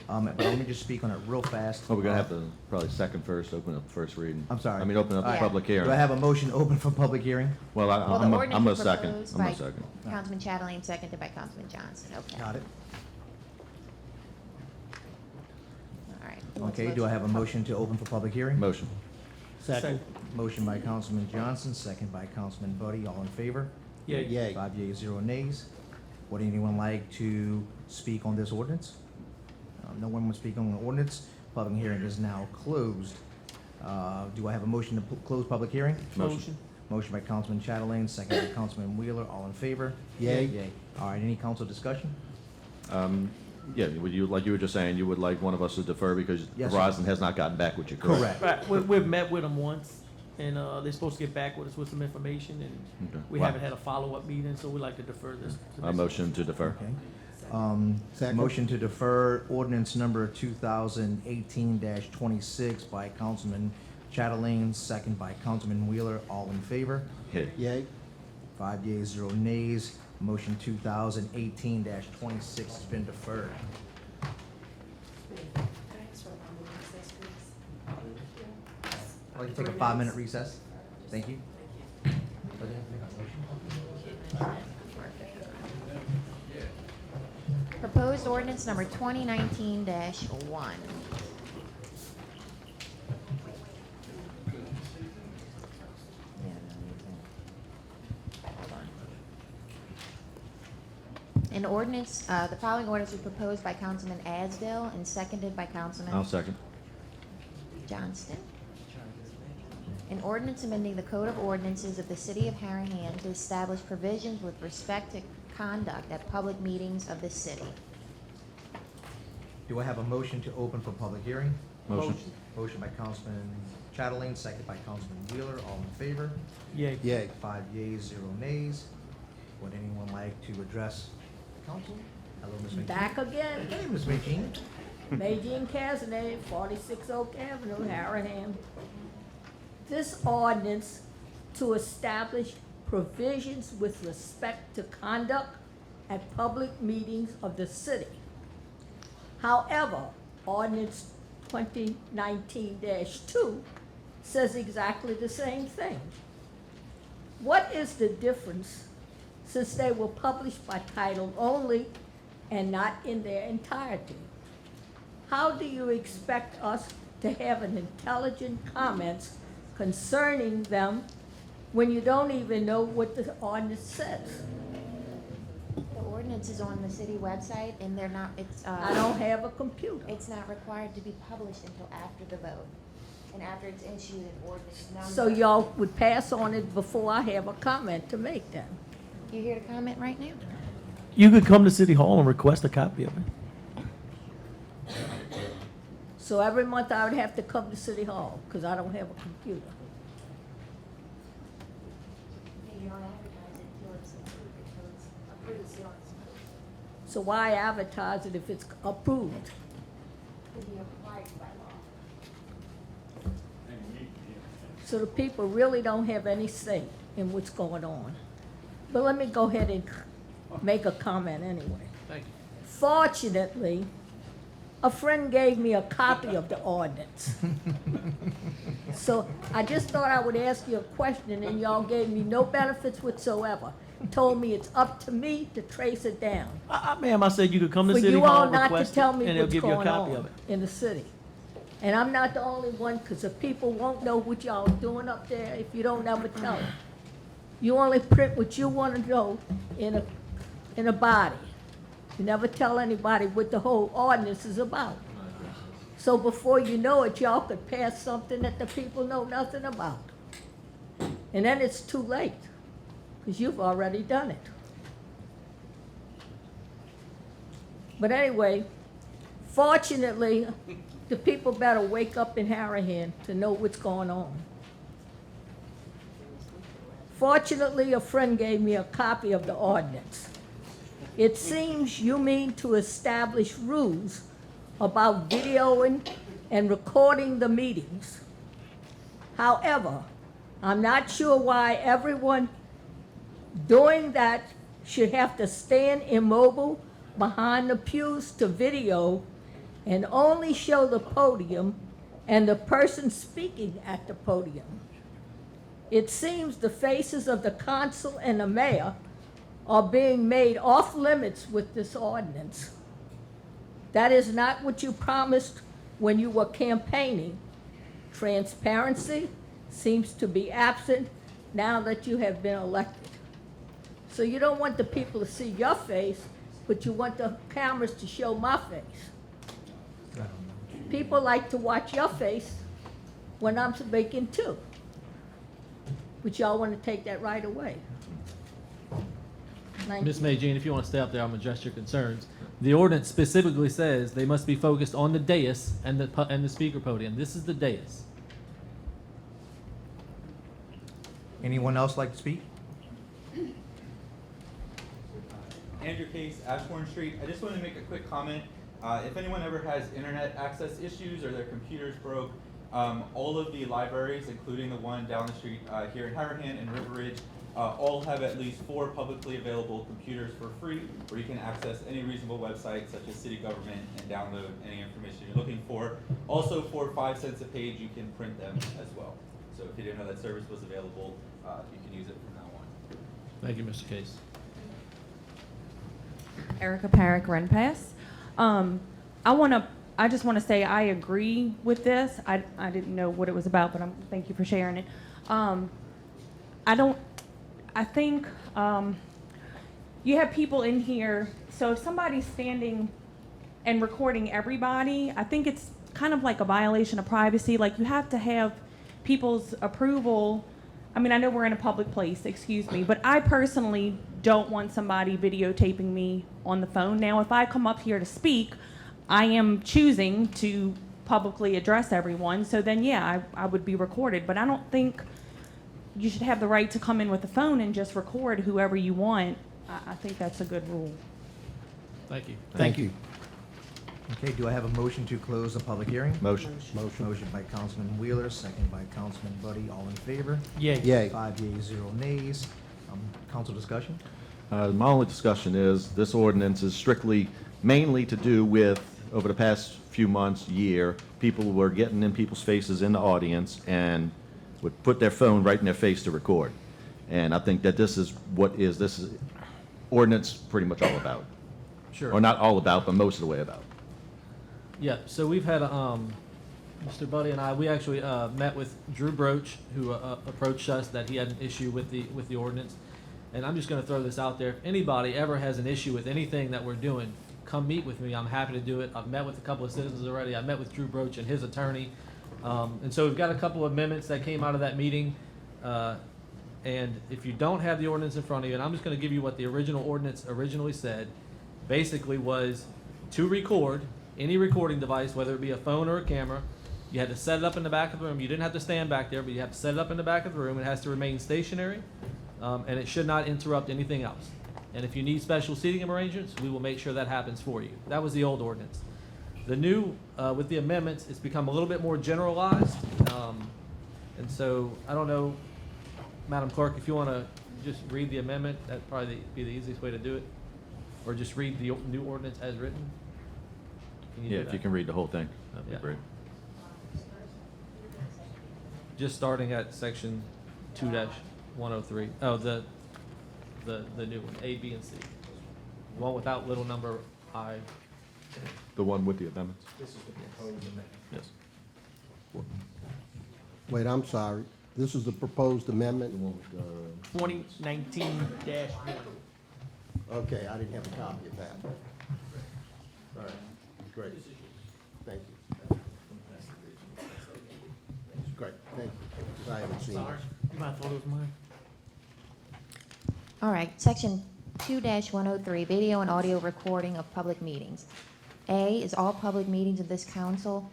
but let me just speak on it real fast. Oh, we're gonna have to probably second first, open up the first reading. I'm sorry. I mean, open up the Yeah. public hearing. Do I have a motion open for public hearing? Well, Well, the I'm ordinance gonna was second. proposed I'm gonna by second. Councilman Chatelain, seconded by Councilman Johnson. Okay. Got it. All right. Okay, do I have a motion to open for public hearing? Motion. Second. Motion by Councilman Johnson, second by Councilman Buddy, all in favor? Yeah. Yay. 5 yeas, 0 nays. Would anyone like to speak on this ordinance? No one will speak on the ordinance. Public hearing is now closed. Do I have a motion to close public hearing? Motion. Motion by Councilman Chatelain, second by Councilman Wheeler, all in favor? Yay. Yay. All right, any council discussion? Yeah, would you, like you were just saying, you would like one of us to defer because Yes, sir. Verizon has not gotten back with you, correct? Correct. Right, we've met with them once, and they're supposed to get back with us with some information, and Okay. we Wow. haven't had a follow-up meeting, so we'd like to defer this. to A this- motion to defer. Okay. Second. Motion to defer ordinance number 2018-26 by Councilman Chatelain, second by Councilman Wheeler, all in favor? Okay. Yay. 5 yeas, 0 nays. Motion 2018-26 has been deferred. Can I ask for a moment of recess, please? I'd like to take a 5-minute recess. Thank you. Proposed ordinance number 2019-1. An ordinance, the following ordinance was proposed by Councilman Asdale and seconded by Councilman I'll second. Johnston. An ordinance amending the Code of Ordinances of the City of Harahan to establish provisions with respect to conduct at public meetings of the city. Do I have a motion to open for public hearing? Motion. Motion by Councilman Chatelain, second by Councilman Wheeler, all in favor? Yay. Yay. 5 yeas, 0 nays. Would anyone like to address the council? Hello, Ms. McKean. Back again. Hey, Ms. McKean. Majin Casanate, 46 Oak Avenue, Harahan. This ordinance to establish provisions with respect to conduct at public meetings of the city. However, ordinance 2019-2 says exactly the same thing. What is the difference since they were published by title only and not in their entirety? How do you expect us to have an intelligent comments concerning them when you don't even know what the ordinance says? The ordinance is on the city website, and they're not, it's, I don't have a computer. it's not required to be published until after the vote, and after it's issued an ordinance number. So y'all would pass on it before I have a comment to make then? You here to comment right now? You could come to City Hall and request a copy of it. So every month I would have to come to City Hall, because I don't have a computer. You don't advertise it until it's approved, So why advertise it if it's approved? because you're required by law. So the people really don't have any say in what's going on. But let me go ahead and make a comment anyway. Thank you. Fortunately, a friend gave me a copy of the ordinance. So I just thought I would ask you a question, and y'all gave me no benefits whatsoever. Told me it's up to me to trace it down. Ma'am, I said you could come to For City you Hall all and not to request it, tell and me they'll what's give you a going copy of on it. in the city. And I'm not the only one, because the people won't know what y'all doing up there if you don't ever tell them. You only print what you want to know in a body. You never tell anybody what the whole ordinance is about. So before you know it, y'all could pass something that the people know nothing about. And then it's too late, because you've already done it. But anyway, fortunately, the people better wake up in Harahan to know what's going on. Fortunately, a friend gave me a copy of the ordinance. It seems you mean to establish rules about videoing and recording the meetings. However, I'm not sure why everyone doing that should have to stand immobile behind the pews to video and only show the podium and the person speaking at the podium. It seems the faces of the consul and the mayor are being made off limits with this ordinance. That is not what you promised when you were campaigning. Transparency seems to be absent now that you have been elected. So you don't want the people to see your face, but you want the cameras to show my face. People like to watch your face when I'm speaking too. But y'all want to take that right away. Thank Ms. you. May Jean, if you want to stay up there, I'm gonna address your concerns. The ordinance specifically says they must be focused on the dais and the speaker podium. This is the dais. Anyone else like to speak? Andrew Case, Ashbourne Street. I just wanted to make a quick comment. If anyone ever has internet access issues or their computers broke, all of the libraries, including the one down the street here in Harahan and River Ridge, all have at least 4 publicly available computers for free, where you can access any reasonable website such as city government and download any information you're looking for. Also, for 5 cents a page, you can print them as well. So if you didn't know that service was available, you can use it from now on. Thank you, Mr. Case. Erica Parrick, Renpass. I just want to say I agree with this. I didn't know what it was about, but thank you for sharing it. I think you have people in here, so if somebody's standing and recording everybody, I think it's kind of like a violation of privacy. Like, you have to have people's approval. I mean, I know we're in a public place, excuse me, but I personally don't want somebody videotaping me on the phone. Now, if I come up here to speak, I am choosing to publicly address everyone, so then, yeah, I would be recorded. But I don't think you should have the right to come in with a phone and just record whoever you want. I think that's a good rule. Thank you. Thank you. Okay, do I have a motion to close the public hearing? Motion. Motion by Councilman Wheeler, second by Councilman Buddy. All in favor? Yay. Yay. 5 yeas, 0 nays. Council discussion? My only discussion is, this ordinance is strictly, mainly to do with, over the past few months, year, people were getting in people's faces in the audience and would put their phone right in their face to record. And I think that this is ordinance pretty much all about. Sure. Or not all about, but most of the way about. Yeah, so we've had, Mr. Buddy and I, we actually met with Drew Broach, who approached us that he had an issue with the ordinance. And I'm just gonna throw this out there. If anybody ever has an issue with anything that we're doing, come meet with me. I'm happy to do it. I've met with a couple of citizens already. I met with Drew Broach and his attorney. And so we've got a couple of amendments that came out of that meeting. And if you don't have the ordinance in front of you, and I'm just gonna give you what the original ordinance originally said, basically was to record any recording device, whether it be a phone or a camera. You had to set it up in the back of the room. You didn't have to stand back there, but you have to set it up in the back of the room. It has to remain stationary, and it should not interrupt anything else. And if you need special seating arrangements, we will make sure that happens for you. That was the old ordinance. The new, with the amendments, it's become a little bit more generalized. And so, I don't know, Madam Clerk, if you want to just read the amendment, that'd probably be the easiest way to do it. Or just read the new ordinance as written. Can you do Yeah, if that? you can read the whole thing, that'd be Yeah. great. Just starting at section 2-103. Oh, the new one, A, B, and C. One without little number I. The one with the amendments? This is the proposed amendment. Yes. Wait, I'm sorry. This is the proposed amendment? 2019-1. Okay, I didn't have a copy of that. All right, great. Thank you. Great, thank you. I haven't seen it. Sorry, you might have thought it was mine. All right, section 2-103, video and audio recording of public meetings. A is all public meetings of this council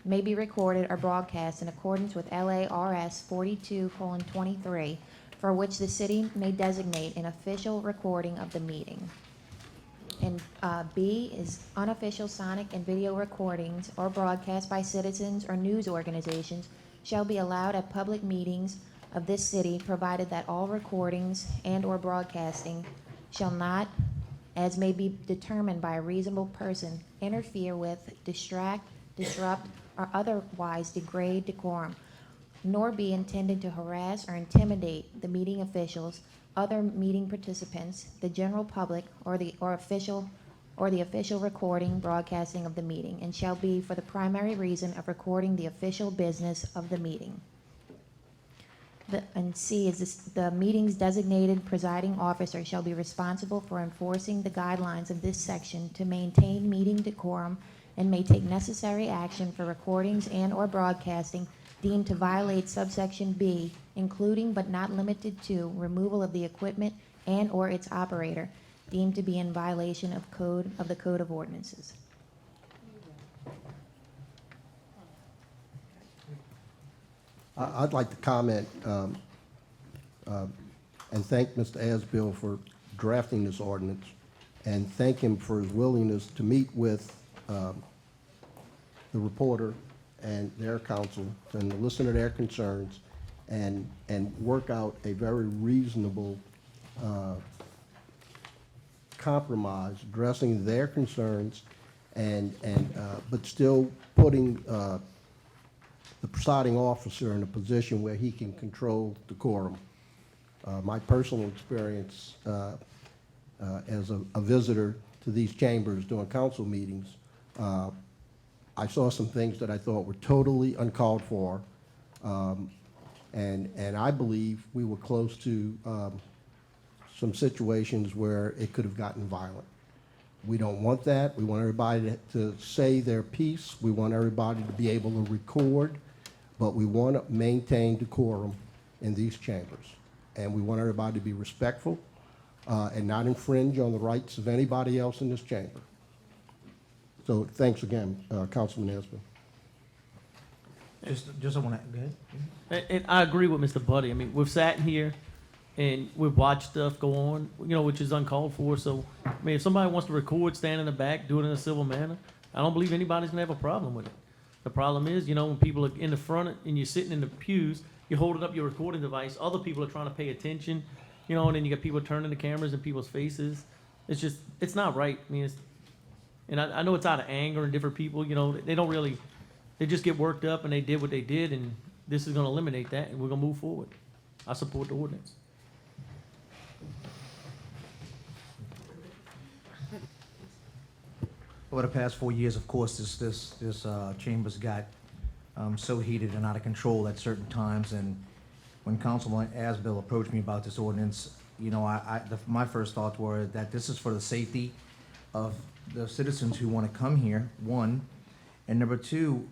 may be recorded or broadcast in accordance with LARS 42:23, for which the city may designate an official recording of the meeting. And B is unofficial sonic and video recordings or broadcast by citizens or news organizations shall be allowed at public meetings of this city, provided that all recordings and/or broadcasting shall not, as may be determined by a reasonable person, interfere with, distract, disrupt, or otherwise degrade decorum, nor be intended to harass or intimidate the meeting officials, other meeting participants, the general public, or the official recording, broadcasting of the meeting, and shall be for the primary reason of recording the official business of the meeting. And C is this, the meeting's designated presiding officer shall be responsible for enforcing the guidelines of this section to maintain meeting decorum and may take necessary action for recordings and/or broadcasting deemed to violate subsection B, including but not limited to removal of the equipment and/or its operator deemed to be in violation of the Code of Ordinances. I'd like to comment and thank Mr. Asbill for drafting this ordinance, and thank him for his willingness to meet with the reporter and their counsel and to listen to their concerns and work out a very reasonable compromise addressing their concerns but still putting the presiding officer in a position where he can control decorum. My personal experience as a visitor to these chambers during council meetings, I saw some things that I thought were totally uncalled for, and I believe we were close to some situations where it could have gotten violent. We don't want that. We want everybody to say their piece. We want everybody to be able to record, but we want to maintain decorum in these chambers. And we want everybody to be respectful and not infringe on the rights of anybody else in this chamber. So thanks again, Councilman Asbill. Just I want to, go ahead. And I agree with Mr. Buddy. I mean, we've sat here and we've watched stuff go on, which is uncalled for. So, I mean, if somebody wants to record, stand in the back, do it in a civil manner, I don't believe anybody's gonna have a problem with it. The problem is, when people are in the front and you're sitting in the pews, you're holding up your recording device, other people are trying to pay attention, and then you got people turning the cameras in people's faces. It's not right. I mean, and I know it's out of anger and different people, they don't really, they just get worked up and they did what they did, and this is gonna eliminate that, and we're gonna move forward. I support the ordinance. Over the past 4 years, of course, this chamber's got so heated and out of control at certain times. And when Councilman Asbill approached me about this ordinance, my first thoughts were that this is for the safety of the citizens who want to come here, one, and number two,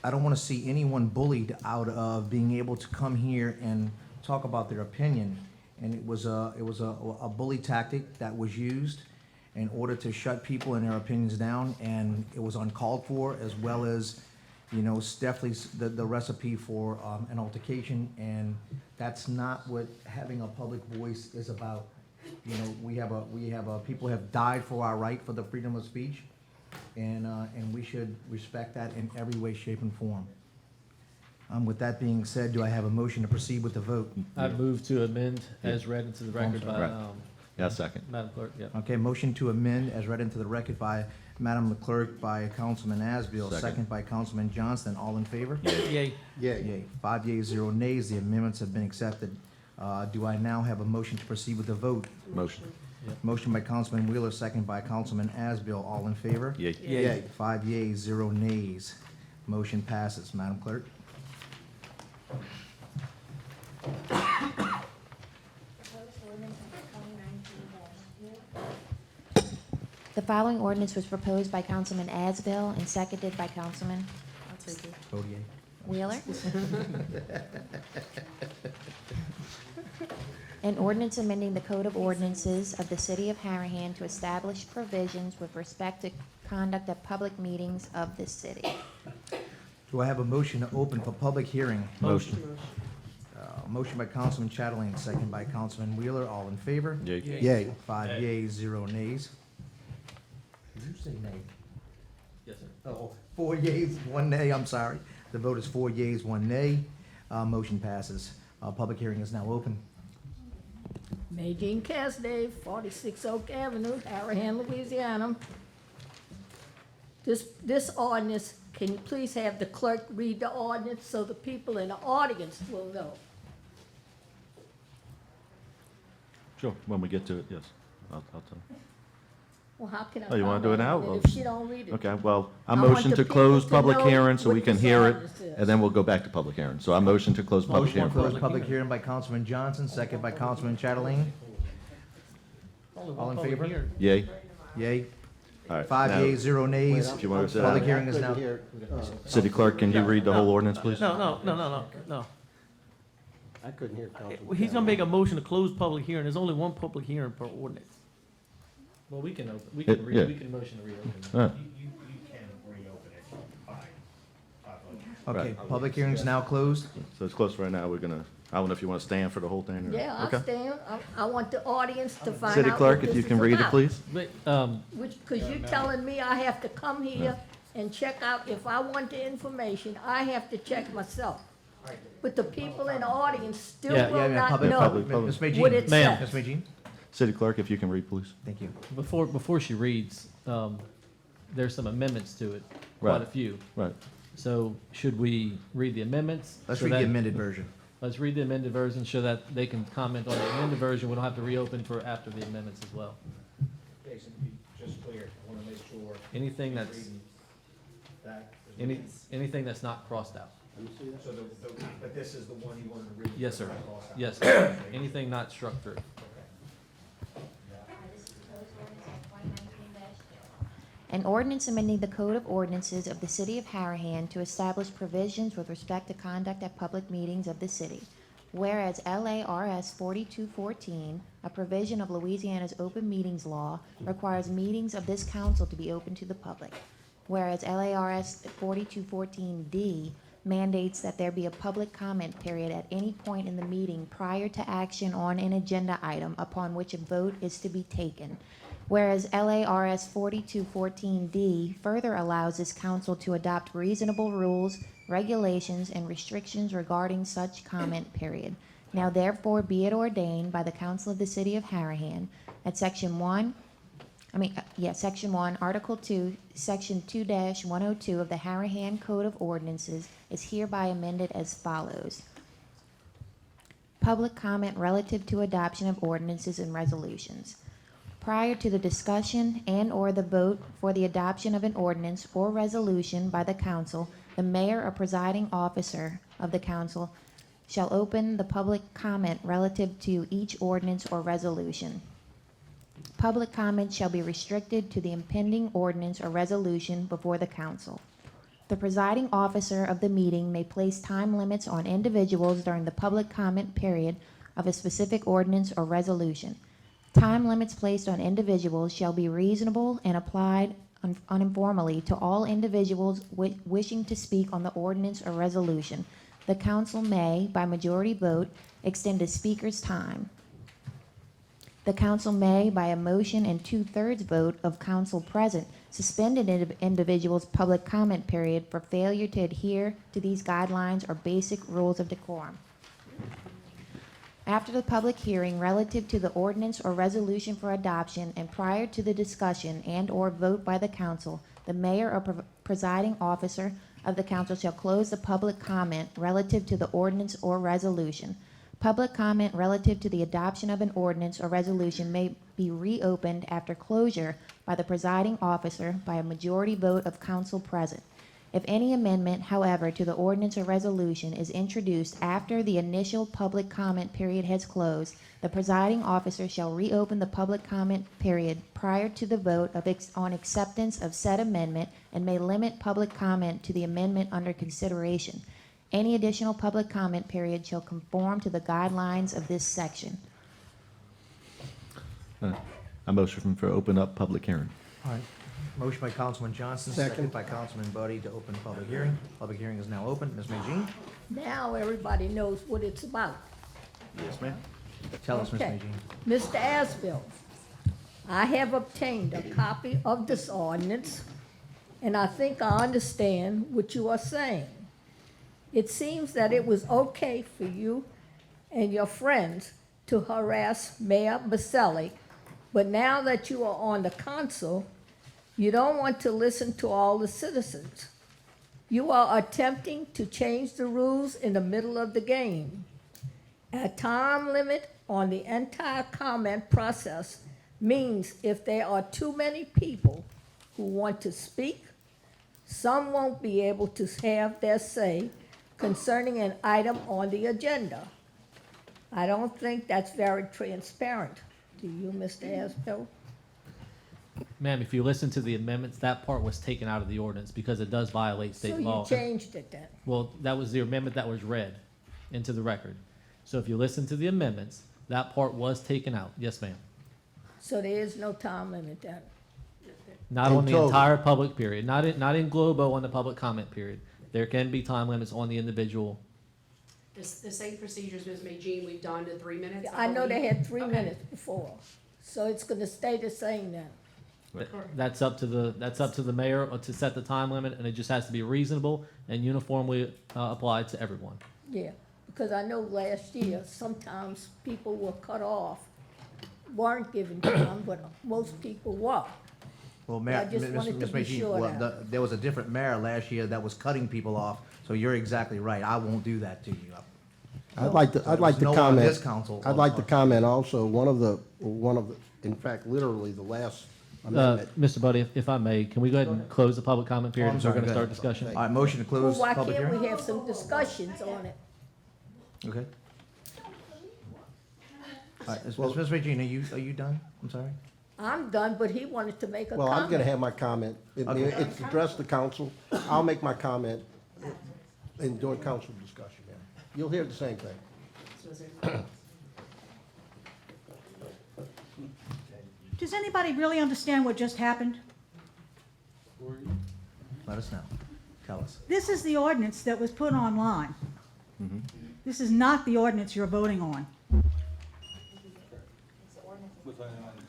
I don't want to see anyone bullied out of being able to come here and talk about their opinion. And it was a bully tactic that was used in order to shut people and their opinions down, and it was uncalled for, as well as, it's definitely the recipe for an altercation, and that's not what having a public voice is about. People have died for our right for the freedom of speech, and we should respect that in every way, shape, and form. With that being said, do I have a motion to proceed with the vote? I move to amend as read into the record by, Yeah, second. Madam Clerk, yeah. Okay, motion to amend as read into the record by Madam the Clerk by Councilman Asbill, Second. second by Councilman Johnston. All in favor? Yay. Yay. 5 yeas, 0 nays. The amendments have been accepted. Do I now have a motion to proceed with the vote? Motion. Motion by Councilman Wheeler, second by Councilman Asbill. All in favor? Yay. Yay. 5 yeas, 0 nays. Motion passes. Madam Clerk? The following ordinance was proposed by Councilman Asbill and seconded by Councilman Vote yea. Wheeler. An ordinance amending the Code of Ordinances of the City of Harahan to establish provisions with respect to conduct of public meetings of this city. Do I have a motion to open for public hearing? Motion. Motion by Councilman Chatelain, second by Councilman Wheeler. All in favor? Yay. Yay. 5 yeas, 0 nays. Did you say nay? Yes, sir. Oh, 4 yeas, 1 nay, I'm sorry. The vote is 4 yeas, 1 nay. Motion passes. Public hearing is now open. Magine Casday, 46 Oak Avenue, Harahan, Louisiana. This ordinance, can you please have the clerk read the ordinance so the people in the audience will know? Sure, when we get to it, yes. I'll tell. Well, how can I Oh, you wanna do it now? comment on it if she don't read it? Okay, well, I I want motion the to people close to public know hearing so what we can this hear it, ordinance is. and then we'll go back to public hearing. So I motion to close public Motion to hearing. close public hearing by Councilman Johnson, second by Councilman Chatelain. All in favor? Yay? Yay. All right. 5 now, yeas, 0 nays. If you want to, Public hearing is Couldn't now. hear, City Clerk, can you read the whole ordinance, please? No. I couldn't hear Councilman. He's gonna make a motion to close public hearing. There's only one public hearing per ordinance. Well, we can open, we Yeah. can we can motion to reopen. All right. You can reopen it by vote. Okay, Right. public hearing is now closed. So it's closed right now. We're gonna, I don't know if you want to stand for the whole thing or. Yeah, I Okay. stand. I want the audience to find out City what Clerk, if this you is can read it, about. please. But, Because you're telling me I have to come here and check out, if I want the information, I have to check myself. But the people in the audience still Yeah, will not public- know public- Ms. Magine. what it Ma'am. Ms. says. Magine? City Clerk, if you can read, please. Thank you. before she reads, there's some amendments to it, quite Right. a few. Right. So should we read the amendments? Let's so read the that- amended version. Let's read the amended version so that they can comment on the amended version. We don't have to reopen for after the amendments as well. Jason, to be just clear, I want to make sure. Anything that's, That. anything that's not crossed out. So but this is the one you wanted to read? Yes, sir. Yes, anything not struck through. An ordinance amending the Code of Ordinances of the City of Harahan to establish provisions with respect to conduct at public meetings of the city. Whereas LARS 4214, a provision of Louisiana's open meetings law, requires meetings of this council to be open to the public. Whereas LARS 4214D mandates that there be a public comment period at any point in the meeting prior to action on an agenda item upon which a vote is to be taken. Whereas LARS 4214D further allows this council to adopt reasonable rules, regulations, and restrictions regarding such comment period. Now therefore be it ordained by the Council of the City of Harahan at Section 1, Article 2, Section 2-102 of the Harahan Code of Ordinances is hereby amended as follows. Public comment relative to adoption of ordinances and resolutions. Prior to the discussion and/or the vote for the adoption of an ordinance or resolution by the council, the mayor or presiding officer of the council shall open the public comment relative to each ordinance or resolution. Public comment shall be restricted to the impending ordinance or resolution before the council. The presiding officer of the meeting may place time limits on individuals during the public comment period of a specific ordinance or resolution. Time limits placed on individuals shall be reasonable and applied uniformly to all individuals wishing to speak on the ordinance or resolution. The council may, by majority vote, extend a speaker's time. The council may, by a motion and 2/3 vote of council present, suspend an individual's public comment period for failure to adhere to these guidelines or basic rules of decorum. After the public hearing relative to the ordinance or resolution for adoption and prior to the discussion and/or vote by the council, the mayor or presiding officer of the council shall close the public comment relative to the ordinance or resolution. Public comment relative to the adoption of an ordinance or resolution may be reopened after closure by the presiding officer by a majority vote of council present. If any amendment, however, to the ordinance or resolution is introduced after the initial public comment period has closed, the presiding officer shall reopen the public comment period prior to the vote on acceptance of said amendment and may limit public comment to the amendment under consideration. Any additional public comment period shall conform to the guidelines of this section. I motion for open up public hearing. All right. Motion by Councilman Johnson, second by Councilman Buddy to open the public hearing. Public hearing is now open. Ms. Majin? Now everybody knows what it's about. Yes, ma'am. Tell us, Ms. Okay. Majin. Mr. Asbill, I have obtained a copy of this ordinance, and I think I understand what you are saying. It seems that it was okay for you and your friends to harass Mayor Maselli, but now that you are on the council, you don't want to listen to all the citizens. You are attempting to change the rules in the middle of the game. A time limit on the entire comment process means if there are too many people who want to speak, some won't be able to have their say concerning an item on the agenda. I don't think that's very transparent. Do you, Mr. Asbill? Ma'am, if you listen to the amendments, that part was taken out of the ordinance because it does violate So state you law. changed it then? Well, that was the amendment that was read into the record. So if you listen to the amendments, that part was taken out. Yes, ma'am. So there is no time limit then? Not In on the total. entire public period, not in Globo on the public comment period. There can be time limits on the individual. The same procedures, Ms. Majin, we've done to 3 minutes. I know they believe. had 3 minutes before, so it's gonna stay the same then? That's up to the mayor to set the time limit, and it just has to be reasonable and uniformly applied to everyone. Yeah, because I know last year, sometimes people were cut off, weren't given time, but most people were. Well, I Mayor, just wanted to Ms. be Majin, sure well, that. there was a different mayor last year that was cutting people off, so you're exactly right. I won't do that to you. I'd like to So there's no one on comment. this council I'd like to comment also, one of the, in fact, literally the last amendment. Mr. Buddy, if I may, can we go ahead and close the public comment period? I'm We're going to sorry, start go ahead. discussion. All right, motion to Well, close why public can't hearing? we have some discussions on it? Okay. All right, Ms. Regina, are you done? I'm sorry. I'm done, but he wanted to make a Well, comment. I'm gonna have my comment. Okay. It's addressed to council. I'll make my comment during council discussion, yeah. You'll hear the same thing. Does anybody really understand what just happened? Let us know. Tell us. This is the ordinance that was put online. This is not the ordinance you're voting on.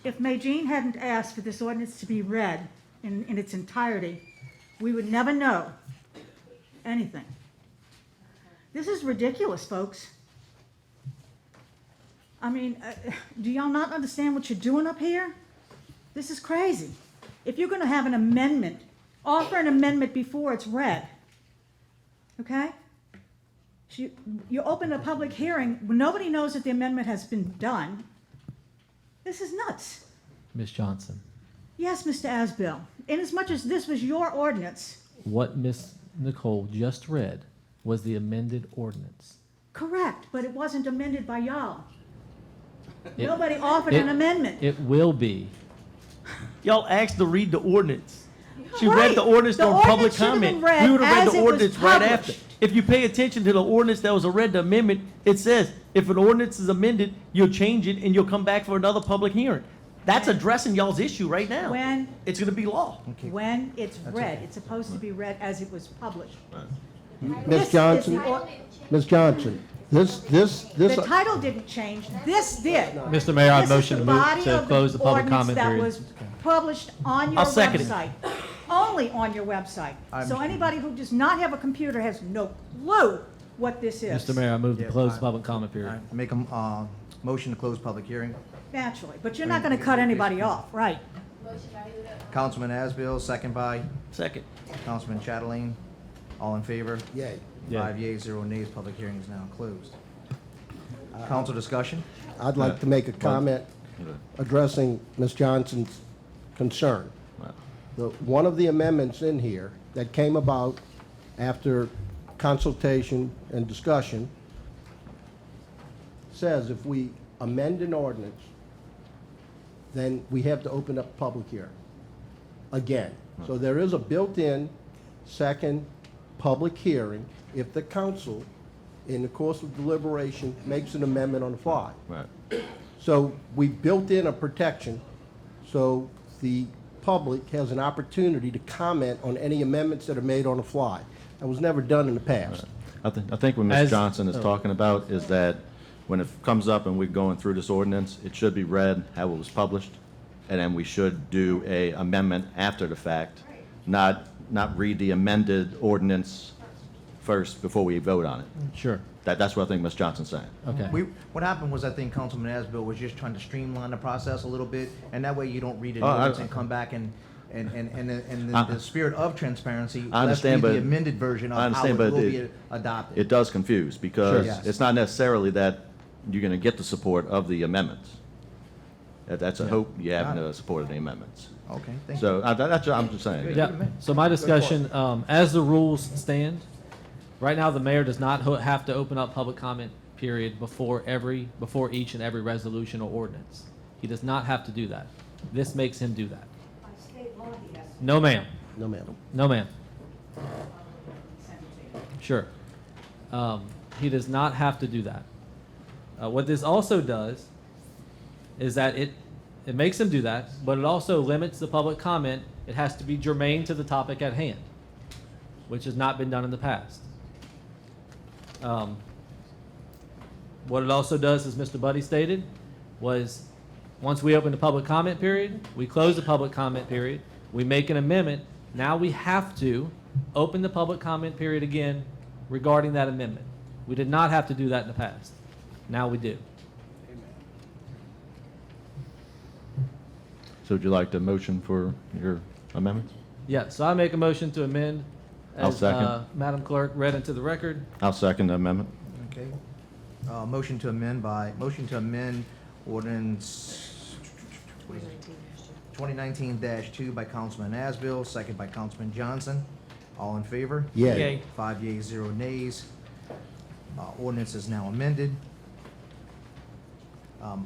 If Majin hadn't asked for this ordinance to be read in its entirety, we would never know anything. This is ridiculous, folks. I mean, do y'all not understand what you're doing up here? This is crazy. If you're going to have an amendment, offer an amendment before it's read, okay? You open a public hearing, nobody knows that the amendment has been done. This is nuts. Ms. Johnson, Yes, Mr. Asbill, inasmuch as this was your ordinance, what Ms. Nicole just read was the amended ordinance. correct, but it wasn't amended by y'all. It- Nobody offered an amendment. It will be. Y'all asked to read the ordinance. She Right. read the ordinance The during public ordinance should have comment. been read We would have read as the it was ordinance right after. published. If you pay attention to the ordinance that was read, the amendment, it says, if an ordinance is amended, you'll change it and you'll come back for another public hearing. That's addressing y'all's issue right now. When, It's gonna be law. when it's read, it's supposed to be read as it was published. This Ms. is Johnson, the or- Ms. Johnson, The title didn't change, this did. Mr. Mayor, I This is motion the to move body to of close the public ordinance comment period. That was published on your I'll second it. website, only on your website. I'm- So anybody who does not have a computer has no clue what this is. Mr. Mayor, I move to Yeah, close fine. the public comment All period. right, make a motion to close public hearing. Naturally, but you're not gonna cut anybody off, right? Councilman Asbill, second by Second. Councilman Chatelain. All in favor? yay. Yay. 5 yeas, 0 nays. Public hearing is now closed. Council discussion? I'd like to make a comment addressing Ms. Johnson's concern. One of the amendments in here that came about after consultation and discussion says if we amend an ordinance, then we have to open up public hearing again. So there is a built-in second public hearing if the council, in the course of deliberation, makes an amendment on the fly. Right. So we built in a protection, so the public has an opportunity to comment on any amendments that are made on the fly. That was never done in the past. I think what Ms. As- Johnson is oh. talking about is that when it comes up and we're going through this ordinance, it should be read how it was published, and then we should do a amendment after the fact, not read the amended ordinance first before we vote on it. Sure. That's what I think Ms. Johnson's saying. Okay. What happened was, I think Councilman Asbill was just trying to streamline the process a little bit, and that way you don't read an Oh, I- ordinance and come back and in the spirit of transparency, I understand, let's read the but- amended version of I how understand, it but will it- be adopted. It does confuse, because Yes. it's not necessarily that you're going to get the support of the amendments. That's a hope you have Got the support of the amendments. Okay, thank you. So that's what I'm just saying. Yeah, so my discussion, as the rules stand, right now, the mayor does not have to open up public comment period before each and every resolution or ordinance. He does not have to do that. This makes him do that. No, ma'am. No, ma'am. No, ma'am. Sure. He does not have to do that. What this also does is that it makes him do that, but it also limits the public comment. It has to be germane to the topic at hand, which has not been done in the past. What it also does, as Mr. Buddy stated, was once we open the public comment period, we close the public comment period, we make an amendment, now we have to open the public comment period again regarding that amendment. We did not have to do that in the past. Now we do. So would you like the motion for your amendments? Yeah, so I make a motion to amend I'll as second. Madam Clerk read into the record. I'll second the amendment. Okay. Motion to amend ordinance 2019-2 by Councilman Asbill, second by Councilman Johnson. All in favor? Yay. Yay. 5 yeas, 0 nays. Ordinance is now amended.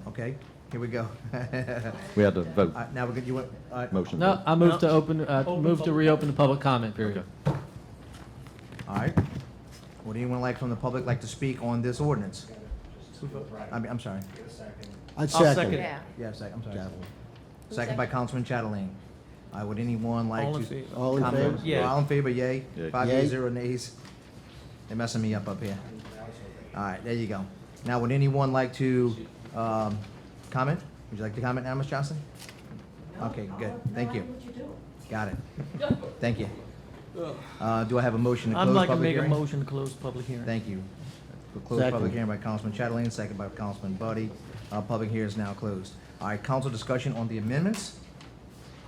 Okay, here we go. We had to vote. Now we're good, you want, Motion. No, vote. I move to Open move to public reopen the public comment period. all right. Would anyone like from the public like to speak on this ordinance? I'm sorry. I'd I'll second. second. Yeah. Yeah, second, I'm sorry. Chatelain. Second by Councilman Chatelain. Would anyone like All in to? favor. All in comment? favor? Yay. All in favor, yay. Yay. 5 Yay. yeas, 0 nays. They're messing me up here. All right, there you go. Now, would anyone like to comment? Would you like to comment now, Ms. Johnson? Okay, good. Thank you. Got it. Thank you. Do I have a motion to I'd close like to public make a hearing? motion to close public hearing. Thank you. For close Second. public hearing by Councilman Chatelain, second by Councilman Buddy. Public hearing is now closed. All right, council discussion on the amendments,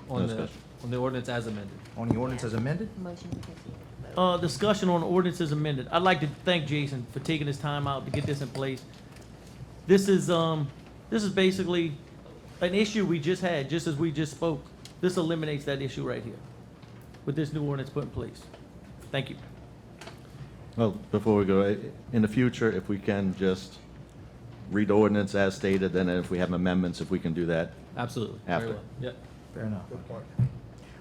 On No the discussion. on the ordinance as amended. on the ordinance as amended? Motion to proceed. Discussion on ordinance as amended. I'd like to thank Jason for taking his time out to get this in place. This is basically an issue we just had, just as we just spoke. This eliminates that issue right here with this new ordinance put in place. Thank you. Well, before we go, in the future, if we can just read the ordinance as stated, then if we have amendments, if we can do that. Absolutely. Very After. well. Yep. Fair enough.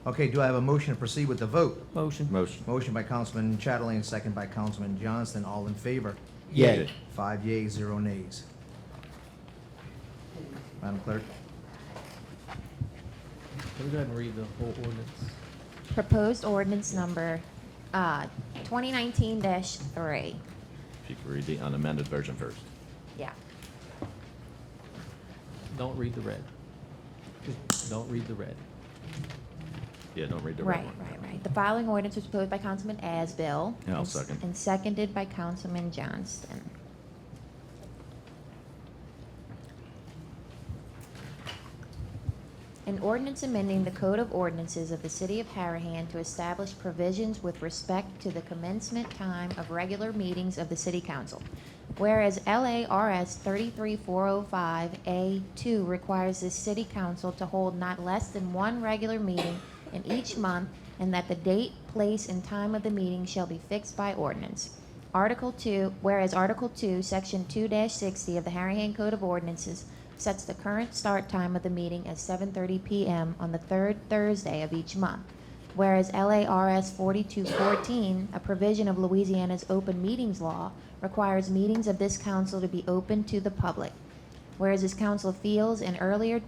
Okay, do I have a motion to proceed with the vote? Motion. Motion. Motion by Councilman Chatelain, second by Councilman Johnston. All in favor? Yay. 5 yeas, 0 nays. Madam Clerk? Can we go ahead and read the whole ordinance? Proposed ordinance number 2019-3. If you could read the unamended version first. Yeah. Don't read the red. Don't read the red. Yeah, don't read the red Right, one. right. The following ordinance was proposed by Councilman Asbill. Yeah, I'll and s- second. And seconded by Councilman Johnston. An ordinance amending the Code of Ordinances of the City of Harahan to establish provisions with respect to the commencement time of regular meetings of the City Council. Whereas LARS 33405A2 requires the City Council to hold not less than one regular meeting in each month, and that the date, place, and time of the meeting shall be fixed by ordinance. Article 2, whereas Article 2, Section 2-60 of the Harahan Code of Ordinances sets the current start time of the meeting as 7:30 p.m. on the third Thursday of each month. Whereas LARS 4214, a provision of Louisiana's open meetings law, requires meetings of this council to be open to the public. Whereas this council feels an earlier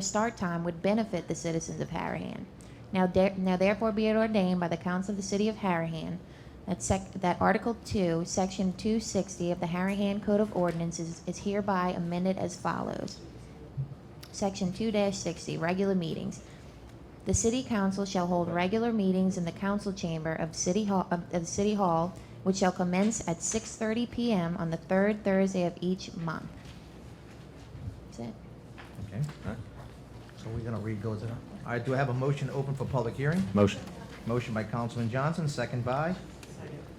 start time would benefit the citizens of Harahan. Now therefore be it ordained by the council of the city of Harahan that Article 2, Section 260 of the Harahan Code of Ordinances is hereby amended as follows. Section 2-60, regular meetings. The city council shall hold regular meetings in the council chamber of the city hall, which shall commence at 6:30 p.m. on the third Thursday of each month. That's it. Okay. So we're gonna read those. All right, do I have a motion to open for public hearing? Motion. Motion by Councilman Johnson, second by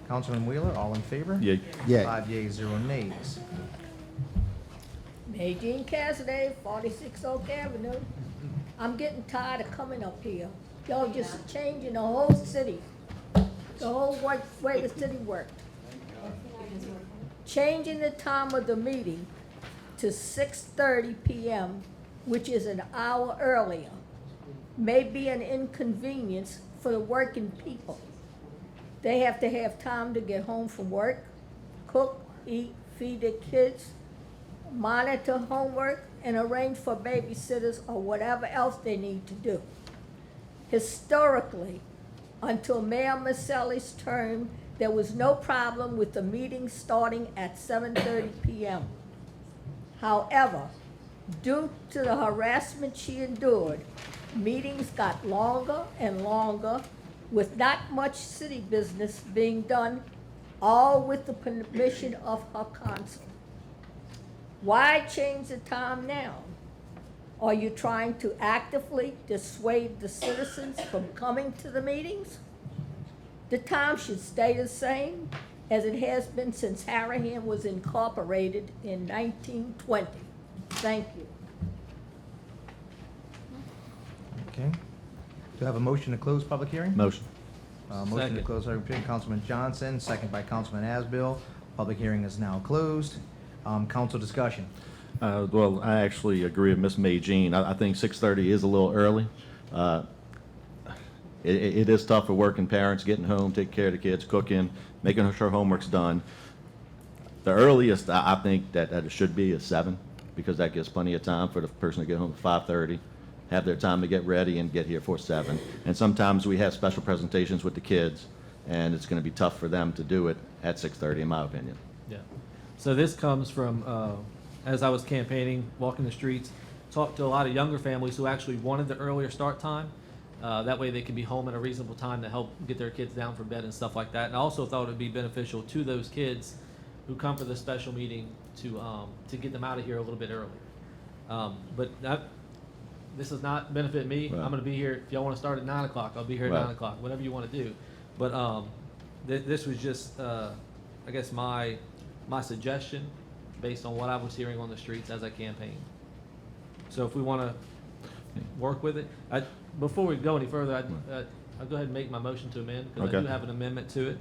Councilman Wheeler. All in favor? Yay. Yay. 5 yeas, 0 nays. Nadine Cassidy, 46 Oak Avenue. I'm getting tired of coming up here. Y'all just changing the whole city, the whole way the city worked. Changing the time of the meeting to 6:30 p.m., which is an hour earlier, may be an inconvenience for the working people. They have to have time to get home from work, cook, eat, feed their kids, monitor homework, and arrange for babysitters or whatever else they need to do. Historically, until Mayor Maselli's term, there was no problem with the meeting starting at 7:30 p.m. However, due to the harassment she endured, meetings got longer and longer with not much city business being done, all with the permission of her council. Why change the time now? Are you trying to actively dissuade the citizens from coming to the meetings? The time should stay the same as it has been since Harahan was incorporated in 1920. Thank you. Okay. Do I have a motion to close public hearing? Motion. Motion to Second. close public hearing, Councilman Johnson, second by Councilman Asbill. Public hearing is now closed. Council discussion. Well, I actually agree with Ms. Magine. I think 6:30 is a little early. It is tough for working parents getting home, taking care of the kids, cooking, making sure homework's done. The earliest I think that it should be is 7, because that gives plenty of time for the person to get home at 5:30, have their time to get ready and get here for 7. And sometimes we have special presentations with the kids, and it's going to be tough for them to do it at 6:30, in my opinion. Yeah. So this comes from, as I was campaigning, walking the streets, talked to a lot of younger families who actually wanted the earlier start time. That way they could be home at a reasonable time to help get their kids down from bed and stuff like that. And I also thought it would be beneficial to those kids who come for this special meeting to get them out of here a little bit earlier. This does not benefit me. Right. I'm going to be here. If y'all want to start at 9 o'clock, I'll be here at Right. 9 o'clock, whatever you want to do. But this was just, I guess, my suggestion based on what I was hearing on the streets as I campaigned. So if we want to work with it, before we go any further, I'll go ahead and make my motion to amend, because I Okay. do have an amendment to it.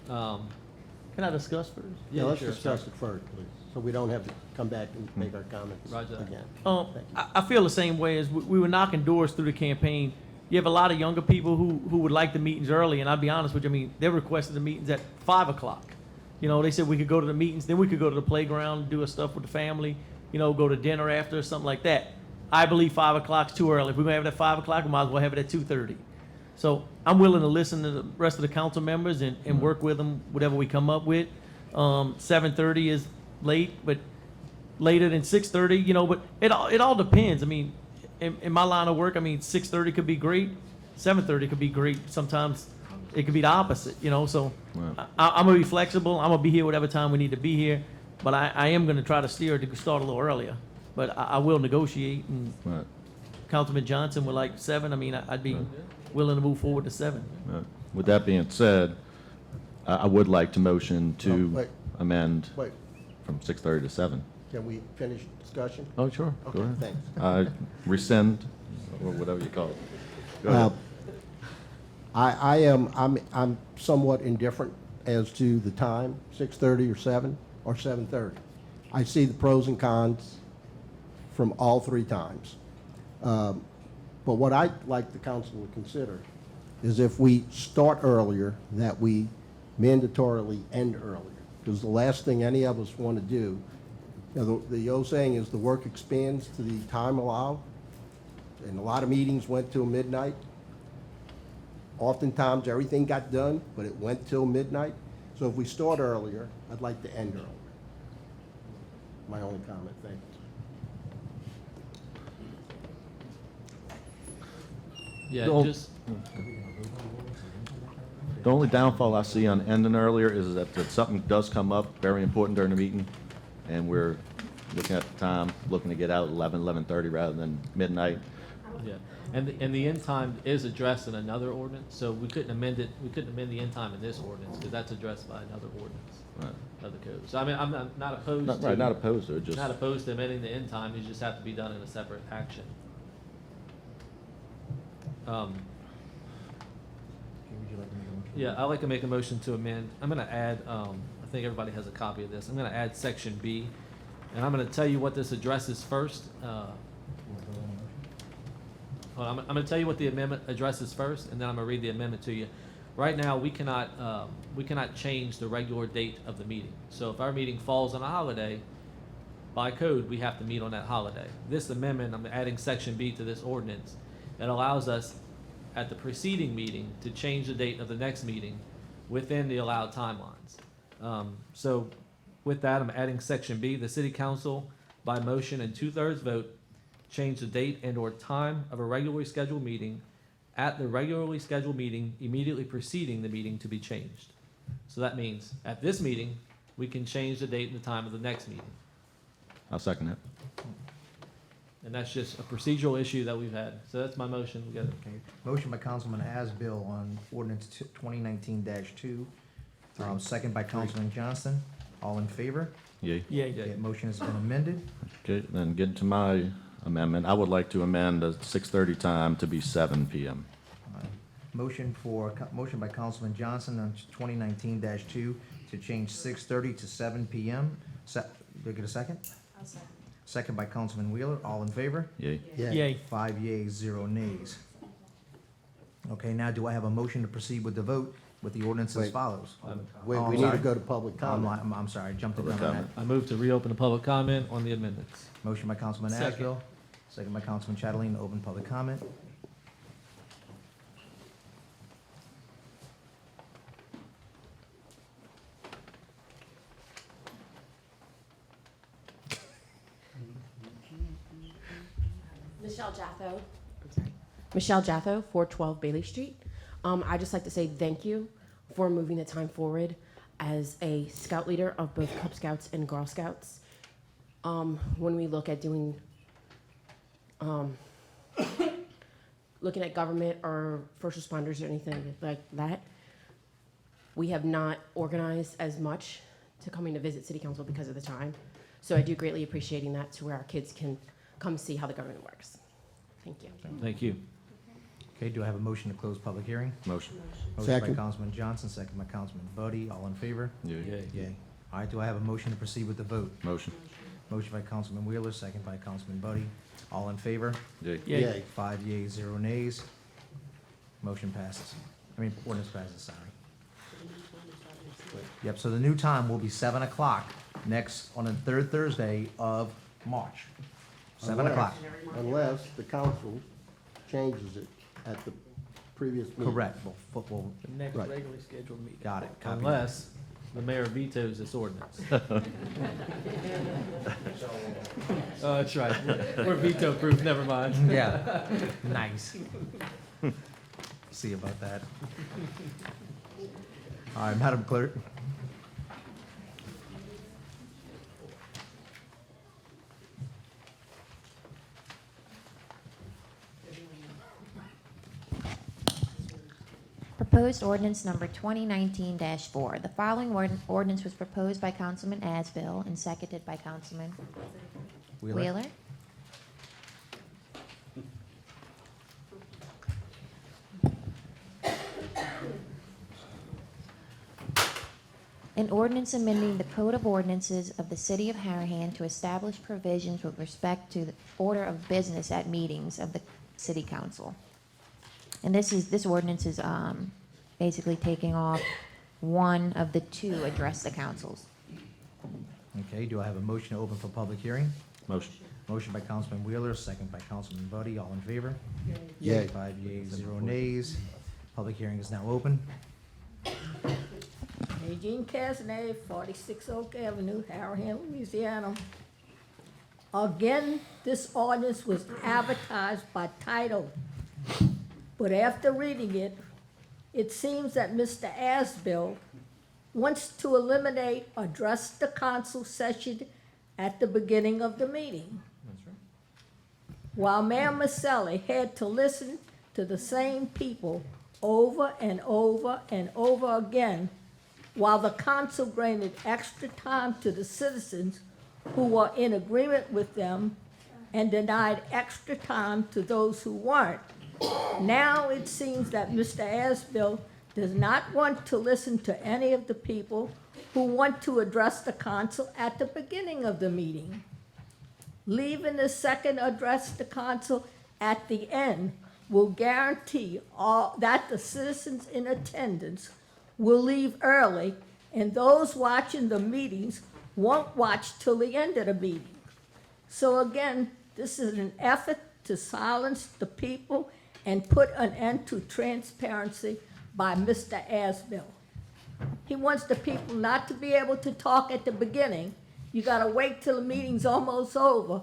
Can I discuss first? Yeah, let's sure, discuss sorry. it first, please, so we don't have to come back and make our comments Roger that. again. I Thank you. I feel the same way as we were knocking doors through the campaign. You have a lot of younger people who would like the meetings early, and I'll be honest with you, I mean, they requested the meetings at 5 o'clock. You know, they said we could go to the meetings, then we could go to the playground, do stuff with the family, you know, go to dinner after or something like that. I believe 5 o'clock's too early. If we're gonna have it at 5 o'clock, we might as well have it at 2:30. So I'm willing to listen to the rest of the council members and work with them, whatever we come up with. 7:30 is late, but later than 6:30, you know, but it all depends. I mean, in my line of work, I mean, 6:30 could be great, 7:30 could be great. Sometimes it could be the opposite, you know, so Right. I'm gonna be flexible. I'm gonna be here whatever time we need to be here, but I am gonna try to steer to start a little earlier. But I will negotiate, and Right. Councilman Johnson would like 7. I mean, I'd be willing to move forward to 7. With that being said, I would like to motion to Wait. amend Wait, from 6:30 to 7. can we finish discussion? Oh, sure. Go Okay, ahead. thanks. Rescind, or whatever you call it. Go ahead. I'm somewhat indifferent as to the time, 6:30 or 7 or 7:30. I see the pros and cons from all 3 times. But what I'd like the council to consider is if we start earlier, that we mandatorily end earlier. Because the last thing any of us want to do Now, the old saying is the work expands to the time allowed, and a lot of meetings went till midnight. Oftentimes, everything got done, but it went till midnight. So if we start earlier, I'd like to end earlier. My only comment, thank you. Yeah, Don't- just, The only downfall I see on ending earlier is that if something does come up, very important during the meeting, and we're looking at the time, looking to get out 11:30 rather than midnight. yeah. And the end time is addressed in another ordinance, so we couldn't amend it, we couldn't amend the end time in this ordinance, because that's addressed by another ordinance, Right. another code. So I mean, I'm not opposed to. Right, not opposed to it, just. Not opposed to amending the end time, it just have to be done in a separate action. Yeah, I'd like to make a motion to amend. I'm gonna add, I think everybody has a copy of this. I'm gonna add section B, and I'm gonna tell you what this addresses first. I'm gonna tell you what the amendment addresses first, and then I'm gonna read the amendment to you. Right now, we cannot change the regular date of the meeting. So if our meeting falls on a holiday, by code, we have to meet on that holiday. This amendment, I'm adding section B to this ordinance, that allows us at the preceding meeting to change the date of the next meeting within the allowed timelines. So with that, I'm adding section B, the city council by motion and 2/3 vote, change the date and or time of a regularly scheduled meeting at the regularly scheduled meeting immediately preceding the meeting to be changed. So that means at this meeting, we can change the date and the time of the next meeting. I'll second that. And that's just a procedural issue that we've had. So that's my motion. We got it. Okay. Motion by Councilman Asbill on ordinance 2019-2. Second by Councilman Johnston. All in favor? Yay. Okay, motion has been amended. Okay, then getting to my amendment, I would like to amend the 6:30 time to be 7 PM. Motion by Councilman Johnson on 2019-2 to change 6:30 to 7 PM. Do I get a second? I'll second. Second by Councilman Wheeler. All in favor? Yay. Yay. 5 yeas, 0 nays. Okay, now do I have a motion to proceed with the vote with the ordinance as Wait. follows? Wait, Oh, I'm we need to sorry. go to public comment. I'm sorry, I jumped the gun Public on that. I move to reopen the public comment on the amendments. Motion by Councilman Second. Asbill, second by Councilman Chatelain, to open public comment. Michelle Jatho. Michelle Jatho, 412 Bailey Street. I'd just like to say thank you for moving the time forward as a scout leader of both Cub Scouts and Girl Scouts. When we look at doing, looking at government or first responders or anything like that, we have not organized as much to coming to visit City Council because of the time. So I do greatly appreciating that to where our kids can come see how the government works. Thank you. Thank you. Okay, do I have a motion to close public hearing? Motion. Motion by Second. Councilman Johnson, second by Councilman Buddy. All in favor? Yay. Yay. All right, do I have a motion to proceed with the vote? Motion. Motion by Councilman Wheeler, second by Councilman Buddy. All in favor? Yay. Yay. 5 yeas, 0 nays. Motion passes. Ordinance passes, sorry. Yep, so the new time will be 7 o'clock next, on the third Thursday of March. 7 o'clock. Unless the council changes it at the previous meeting. Correct. Well, football, The next Right. regularly scheduled meeting. got it. Copy that. Unless the mayor vetoes this ordinance. Oh, that's right. We're veto proof, never mind. Yeah, nice. See about that. All right, Madam Clerk. Proposed ordinance number 2019-4. The following ordinance was proposed by Councilman Asbill and seconded by Councilman Wheeler. An ordinance amending the Code of Ordinances of the City of Harahan to establish provisions with respect to the order of business at meetings of the City Council. And this ordinance is basically taking off one of the two address the councils. Okay, do I have a motion to open for public hearing? Motion. Motion by Councilman Wheeler, second by Councilman Buddy, all in favor? Yay. 5 yeas, 0 nays. Public hearing is now open. Nadine Casnay, 46 Oak Avenue, Harahan, Louisiana. Again, this ordinance was advertised by title, but after reading it, it seems that Mr. Asbill wants to eliminate address the council session at the beginning of the meeting. That's right. While Mayor Maselli had to listen to the same people over and over and over again, while the council granted extra time to the citizens who were in agreement with them and denied extra time to those who weren't. Now it seems that Mr. Asbill does not want to listen to any of the people who want to address the council at the beginning of the meeting. Leaving the second address to council at the end will guarantee that the citizens in attendance will leave early, and those watching the meetings won't watch till the end of the meeting. So again, this is an effort to silence the people and put an end to transparency by Mr. Asbill. He wants the people not to be able to talk at the beginning. You gotta wait till the meeting's almost over,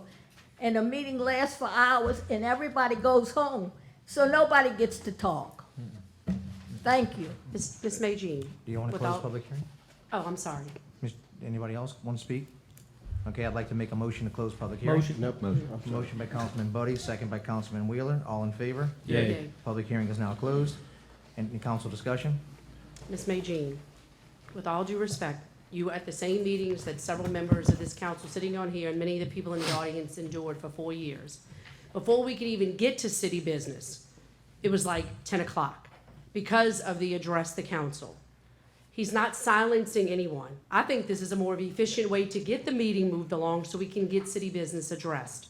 and the meeting lasts for hours, and everybody goes home, so nobody gets to talk. Thank you. Ms. Magee. Do you want to close public hearing? Oh, I'm sorry. Anybody else want to speak? Okay, I'd like to make a motion to close public hearing. Motion. Nope, motion. Motion by Councilman Buddy, second by Councilman Wheeler. All in favor? Yay. Public hearing is now closed. Any council discussion? Ms. Magee, with all due respect, you were at the same meetings that several members of this council sitting on here and many of the people in the audience endured for 4 years. Before we could even get to city business, it was like 10 o'clock because of the address the council. He's not silencing anyone. I think this is a more efficient way to get the meeting moved along so we can get city business addressed.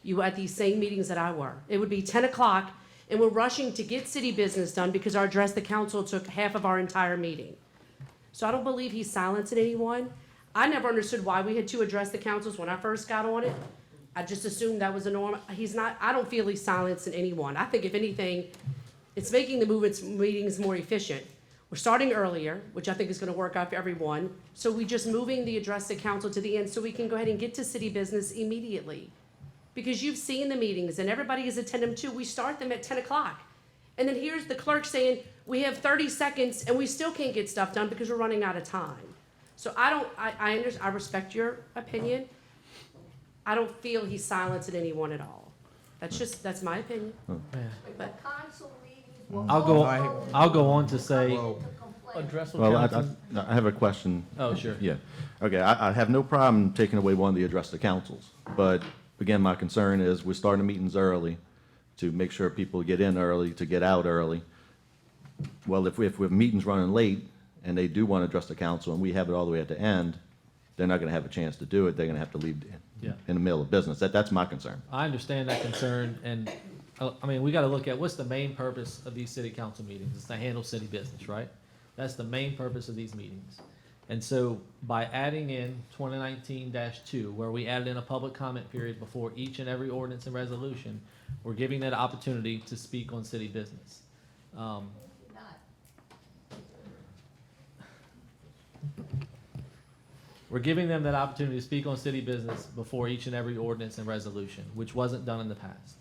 You were at these same meetings that I were. It would be 10 o'clock and we're rushing to get city business done because our address the council took half of our entire meeting. So I don't believe he's silencing anyone. I never understood why we had to address the councils when I first got on it. I just assumed that was a norm. He's not, I don't feel he's silencing anyone. I think if anything, it's making the meetings more efficient. We're starting earlier, which I think is gonna work out for everyone. So we just moving the address to council to the end so we can go ahead and get to city business immediately. Because you've seen the meetings and everybody has attended them too. We start them at 10 o'clock. And then here's the clerk saying, we have 30 seconds and we still can't get stuff done because we're running out of time. So I respect your opinion. I don't feel he's silencing anyone at all. That's my opinion. But Council meetings will I'll go on to say, Address Well, council. I have a question. oh, sure. Yeah. Okay, I have no problem taking away one of the address to councils, but again, my concern is we're starting the meetings early to make sure people get in early, to get out early. Well, if we have meetings running late and they do want to address the council and we have it all the way at the end, they're not going to have a chance to do it. They're going to have to leave Yeah. in the middle of business. That's my concern. I understand that concern, and, I mean, we gotta look at what's the main purpose of these city council meetings. It's to handle city business, right? That's the main purpose of these meetings. And so by adding in 2019-2, where we added in a public comment period before each and every ordinance and resolution, we're giving that opportunity to speak on city business. We're giving them that opportunity to speak on city business before each and every ordinance and resolution, which wasn't done in the past.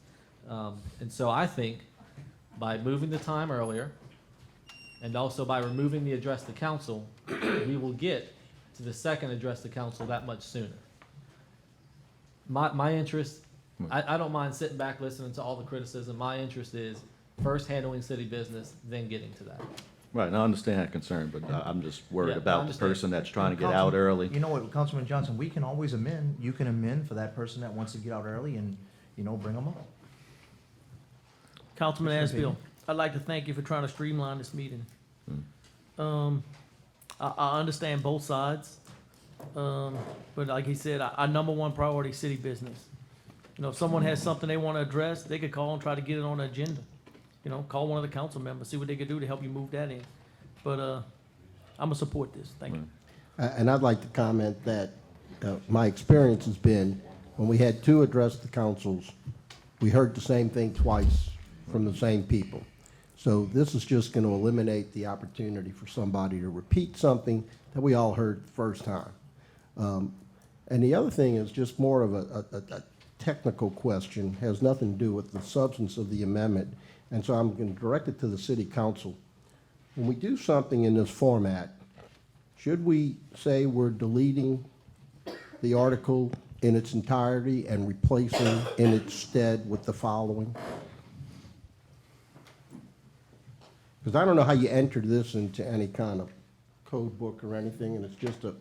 And so I think by moving the time earlier, and also by removing the address to council, we will get to the second address to council that much sooner. My interest, I don't mind sitting back listening to all the criticism. My interest is first handling city business, then getting to that. Right, and I understand that concern, but I'm just worried Yeah, I about the understand. person that's trying to get out Councilman- early. You know what, Councilman Johnson, we can always amend. You can amend for that person that wants to get out early and, bring them up. Councilman What's your Asbill, I'd like to thank you for trying to streamline this meeting. I understand both sides, but like he said, our number one priority is city business. If someone has something they want to address, they could call and try to get it on the agenda. Call one of the council members, see what they could do to help you move that in. But I'm gonna support this. Thank you. And I'd like to comment that my experience has been, when we had two address the councils, we heard the same thing twice from the same people. So this is just going to eliminate the opportunity for somebody to repeat something that we all heard the first time. And the other thing is just more of a technical question, has nothing to do with the substance of the amendment. And so I'm going to direct it to the city council. When we do something in this format, should we say we're deleting the article in its entirety and replacing in its stead with the following? Because I don't know how you enter this into any kind of code book or anything, and it's just a,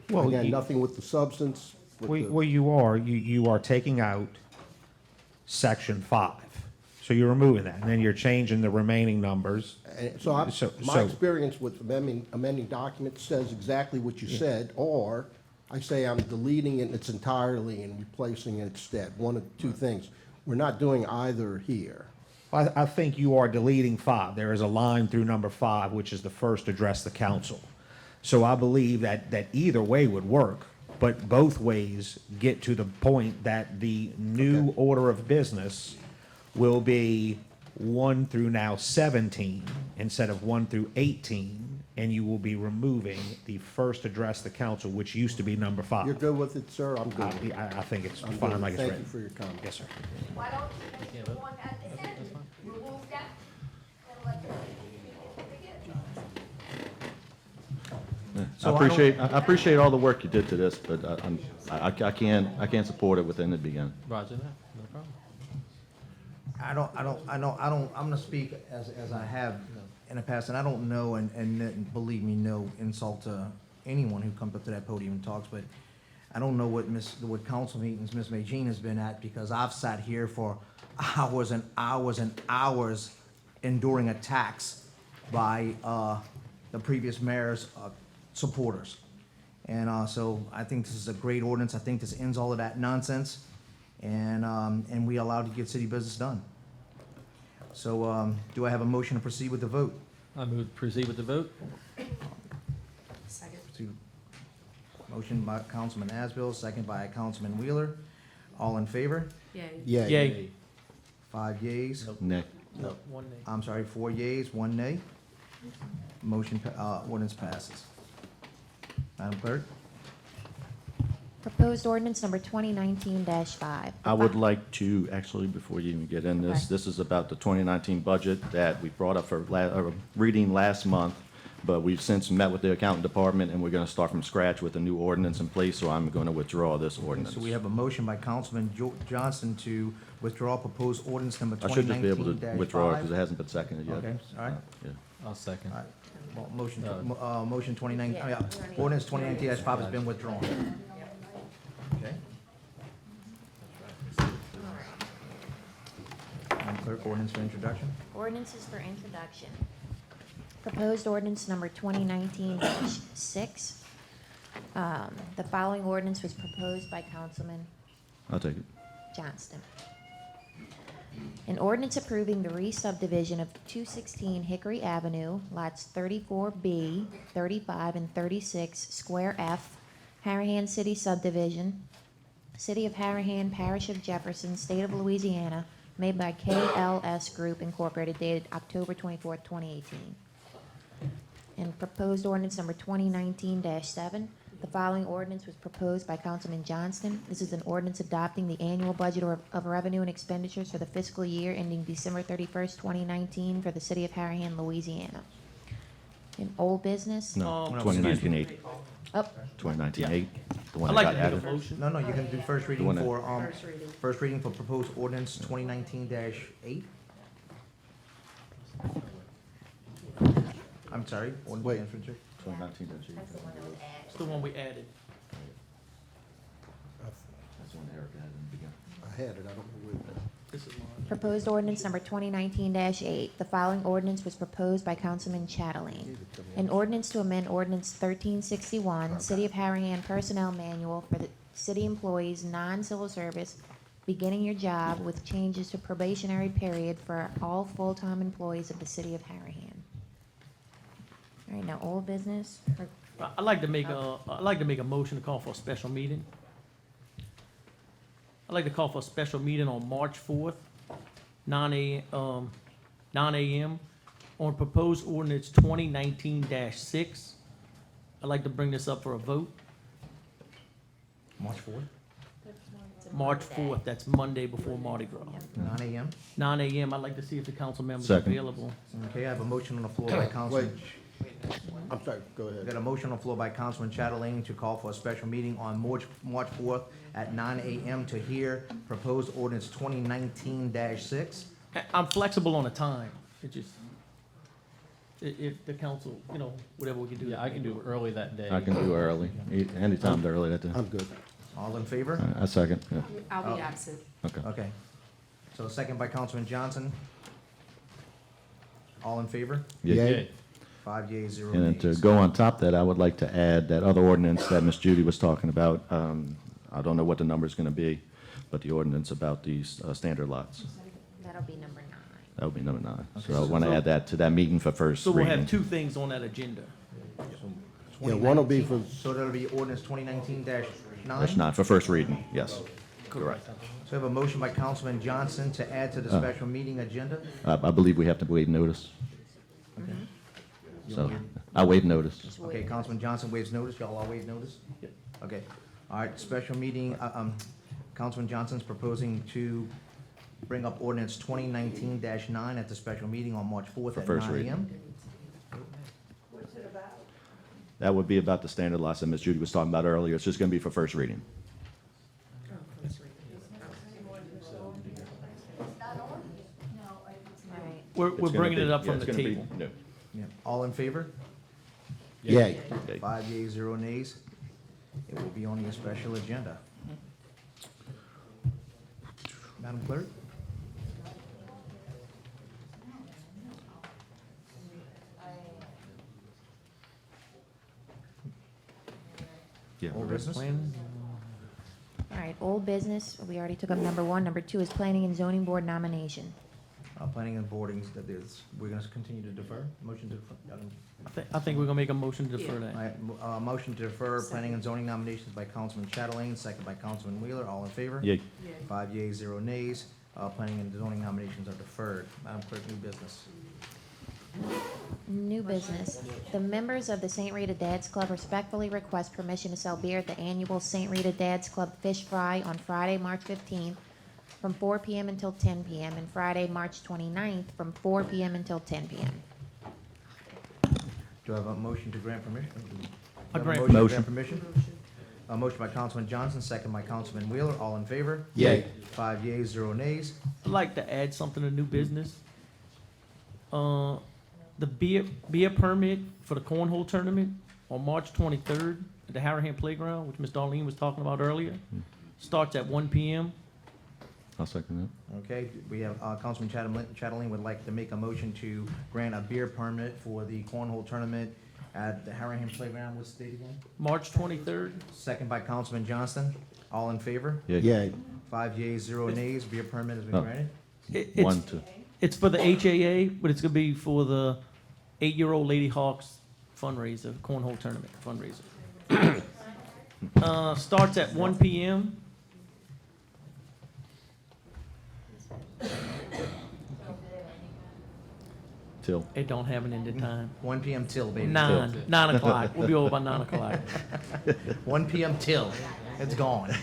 Well, again, you- nothing with the substance. with the- Well, you are taking out section 5. So you're removing that, and then you're changing the remaining numbers. So my so- experience with amending documents says exactly what you said, or I say I'm deleting it in its entirely and replacing it instead. One of two things. We're not doing either here. I think you are deleting 5. There is a line through number 5, which is the first address the council. So I believe that either way would work, but both ways get to the point that the new order of business will be 1 through now 17 instead of 1 through 18, and you will be removing the first address the council, which used to be number 5. You're good with it, sir? I'm good with it. I think it's I'm good fine with it. like it's Thank written. you for your comment. Yes, sir. Why don't you make the one at the end, remove that, and let the I appreciate all the work you did to this, but I can't support it within the beginning. Roger that, no problem. I'm gonna speak as I have in the past, and I don't know, and believe me, no insult to anyone who comes up to that podium and talks, but I don't know what council meetings Ms. Magine has been at, because I've sat here for hours and hours and hours enduring attacks by the previous mayor's supporters. And so I think this is a great ordinance. I think this ends all of that nonsense, and we allowed to get city business done. So do I have a motion to proceed with the vote? I move to proceed with the vote. Proceed. Motion by Councilman Asbill, second by Councilman Wheeler. All in favor? Yay. Yay. 5 yeas. Nay. No, one name. I'm sorry, 4 yeas, 1 nay. Ordinance passes. Madam Clerk? Proposed ordinance number 2019-5. I would like to, actually, before you even get in this, Okay. this is about the 2019 budget that we brought up for reading last month, but we've since met with the accountant department, and we're going to start from scratch with a new ordinance in place, so I'm going to withdraw this ordinance. So we have a motion by Councilman Johnson to withdraw proposed ordinance number I should just be able to 2019-5. withdraw it because it hasn't been seconded yet. Okay, all right. Yeah. I'll second. All right. Well, motion 29, ordinance 2019-5 has been withdrawn. Okay. Madam Clerk, ordinance for introduction. Ordinances for introduction. Proposed ordinance number 2019-6. The following ordinance was proposed by Councilman I'll take it. Johnston. An ordinance approving the re-subdivision of 216 Hickory Avenue, lots 34B, 35, and 36, Square F, Harahan City subdivision, City of Harahan, Parish of Jefferson, State of Louisiana, made by KLS Group Incorporated, dated October 24th, 2018. And proposed ordinance number 2019-7. The following ordinance was proposed by Councilman Johnston. This is an ordinance adopting the annual budget of revenue and expenditures for the fiscal year ending December 31st, 2019 for the City of Harahan, Louisiana. In old business? No, excuse me. 2019-8. Oh, 2019-8, the one I'd that like got to make a added. motion. No, you can do first reading one that- for, first reading for proposed ordinance 2019-8. I'm sorry. ordinance Wait. for introduction. 2019-8. It's the one we added. That's the one Eric added in the beginning. I had it, I don't know where. This is mine. proposed ordinance number 2019-8. The following ordinance was proposed by Councilman Chatelain. An ordinance to amend ordinance 1361, City of Harahan Personnel Manual for the city employees, non-civil service, beginning your job with changes to probationary period for all full-time employees of the City of Harahan. All right, now old business. I'd like to make a motion to call for a special meeting. I'd like to call for a special meeting on March 4th, 9 a.m. on proposed ordinance 2019-6. I'd like to bring this up for a vote. March 4th, March 4th, that's Monday before Mardi Gras. 9 a.m. 9 a.m., I'd like to see if the council members are Second. available. Okay, I have a motion on the floor by Councilman. I'm sorry, go ahead. Got a motion on the floor by Councilman Chatelain to call for a special meeting on March 4th at 9 a.m. to hear proposed ordinance 2019-6. I'm flexible on the time. It just, if the council, whatever we can do. Yeah, I can do it early that day. I can do early, anytime early that day. I'm good. All in favor? I second, yeah. I'll be absent. Okay. Okay. So a second by Councilman Johnson. All in favor? Yeah. 5 yeas, 0 And then to nays. go on top of that, I would like to add that other ordinance that Ms. Judy was talking about. I don't know what the number's going to be, but the ordinance about these standard lots. That'll be number 9. That would be number 9. Okay. So I want to add that to that meeting for first So we'll reading. have 2 things on that agenda. Yeah, one will be for, So that'll be ordinance 2019-9? That's 9, for first reading, yes. Correct. So we have a motion by Councilman Johnson to add to the special meeting agenda. I believe we have to waive notice, Okay. so I waive notice. Okay, Councilman Johnson waives notice, y'all all waive notice? Yep. Okay, all right, special meeting, Councilman Johnson's proposing to bring up ordinance 2019-9 at the special meeting on March 4th For at first 9 reading. a.m. That would be about the standard lots that Ms. Judy was talking about earlier. It's just going to be for first reading. Right. We're It's gonna bringing be- it up yeah, from it's the gonna be table. new. Yeah. All in favor? yay. 5 yeas, 0 nays. It will be on your special agenda. Madam Clerk? Yeah. Old business? All right, old business, we already took up number 1. Number 2 is planning and zoning board nomination. Planning and boardings, that is, we're gonna continue to defer, motion to defer. I think we're gonna make a motion to defer All that. right, motion to defer planning and zoning nominations by Councilman Chatelain, second by Councilman Wheeler, all in favor? Yay. 5 yeas, 0 nays. Planning and zoning nominations are deferred. Madam Clerk, new business. New business. The members of the St. Rita Dads Club respectfully request permission to sell beer at the annual St. Rita Dads Club Fish Fry on Friday, March 15th from 4 p.m. until 10 p.m. and Friday, March 29th from 4 p.m. until 10 p.m. Do I have a motion to grant permission? I Do I have a grant motion to permission. grant permission? A motion by Councilman Johnson, second by Councilman Wheeler, all in favor? Yay. 5 yeas, 0 nays. I'd like to add something to new business. The beer permit for the cornhole tournament on March 23rd at the Harahan Playground, which Ms. Darlene was talking about earlier, starts at 1 p.m. I'll second Okay, we have, Councilman Chatelain would like to make a motion to grant a beer permit for the cornhole tournament at the Harahan Playground. What's the date again? March 23rd. Second by Councilman Johnston. All in favor? that. Yay. Yay. 5 yeas, 0 nays. Beer permit has been Oh. granted. It's, 1, 2. it's for the HAA, but it's gonna be for the 8-year-old Lady Hawks fundraiser, cornhole tournament fundraiser. Starts at 1 p.m. Till. It don't have an ended time. 1 p.m. till, baby. 9 o'clock. We'll be over by 9 o'clock. 1 p.m. till. It's gone.